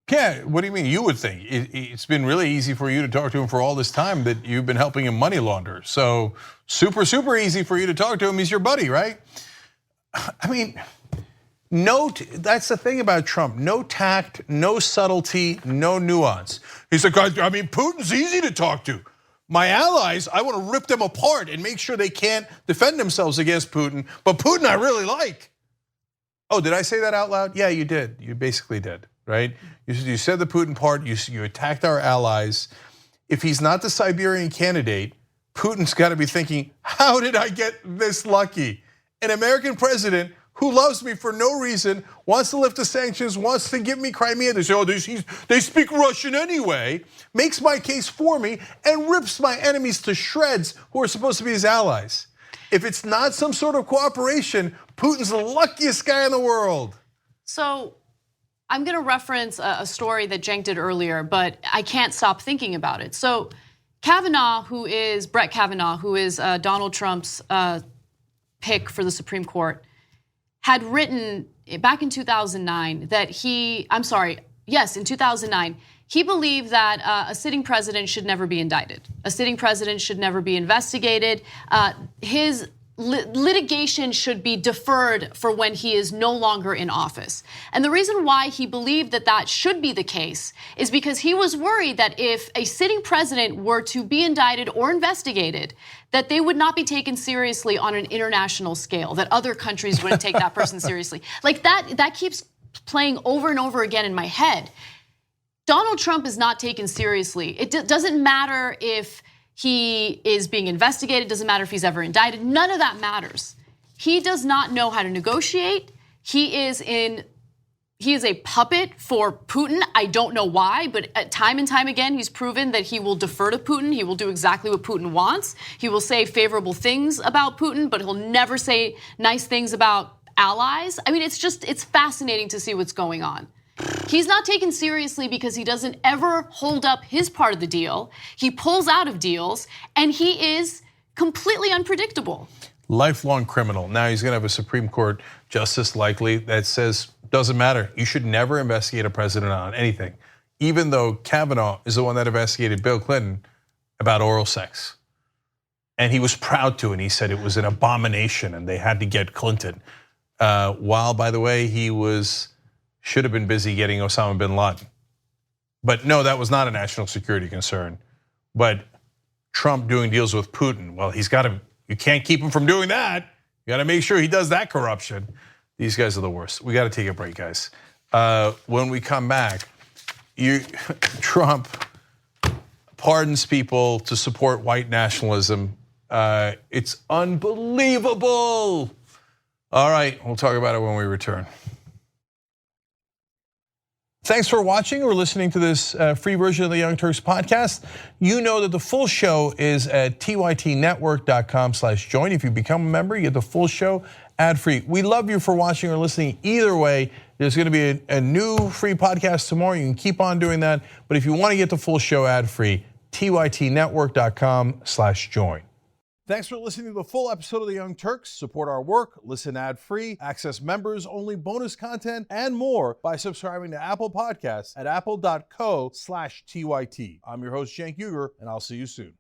Yeah, what do you mean? You would think. It's been really easy for you to talk to him for all this time that you've been helping him money launder. So super, super easy for you to talk to him. He's your buddy, right? I mean, that's the thing about Trump. No tact, no subtlety, no nuance. He's like, I mean, Putin's easy to talk to. My allies, I want to rip them apart and make sure they can't defend themselves against Putin. But Putin I really like. Oh, did I say that out loud? Yeah, you did. You basically did, right? You said the Putin part, you attacked our allies. If he's not the Siberian candidate, Putin's got to be thinking, how did I get this lucky? An American president who loves me for no reason, wants to lift the sanctions, wants to give me Crimea. They say, oh, they speak Russian anyway, makes my case for me, and rips my enemies to shreds who are supposed to be his allies. If it's not some sort of cooperation, Putin's the luckiest guy in the world. So I'm gonna reference a story that Cenk did earlier, but I can't stop thinking about it. So Brett Kavanaugh, who is Donald Trump's pick for the Supreme Court, had written back in 2009 that in 2009, he believed that a sitting president should never be indicted. A sitting president should never be investigated. His litigation should be deferred for when he is no longer in office. And the reason why he believed that that should be the case is because he was worried that if a sitting president were to be indicted or investigated, that they would not be taken seriously on an international scale, that other countries wouldn't take that person seriously. Like that keeps playing over and over again in my head. Donald Trump is not taken seriously. It doesn't matter if he is being investigated, doesn't matter if he's ever indicted, none of that matters. He does not know how to negotiate. He is a puppet for Putin. I don't know why, but time and time again, he's proven that he will defer to Putin. He will do exactly what Putin wants. He will say favorable things about Putin, but he'll never say nice things about allies. I mean, it's fascinating to see what's going on. He's not taken seriously because he doesn't ever hold up his part of the deal. He pulls out of deals, and he is completely unpredictable. Lifelong criminal. Now he's gonna have a Supreme Court justice likely that says, doesn't matter, you should never investigate a president on anything. Even though Kavanaugh is the one that investigated Bill Clinton about oral sex. And he was proud to, and he said it was an abomination and they had to get Clinton. While, by the way, he should have been busy getting Osama bin Laden. But no, that was not a national security concern. But Trump doing deals with Putin, well, you can't keep him from doing that. You gotta make sure he does that corruption. These guys are the worst. We gotta take a break, guys. When we come back, Trump pardons people to support white nationalism. It's unbelievable. All right, we'll talk about it when we return. Thanks for watching or listening to this free version of the Young Turks podcast. You know that the full show is at tytnetwork.com/join. If you become a member, you get the full show ad-free. We love you for watching or listening. Either way, there's gonna be a new free podcast tomorrow. You can keep on doing that. But if you wanna get the full show ad-free, tytnetwork.com/join. Thanks for listening to the full episode of The Young Turks. Support our work, listen ad-free, access members-only bonus content, and more by subscribing to Apple Podcasts at apple.co/TYT. I'm your host, Cenk Uygur, and I'll see you soon.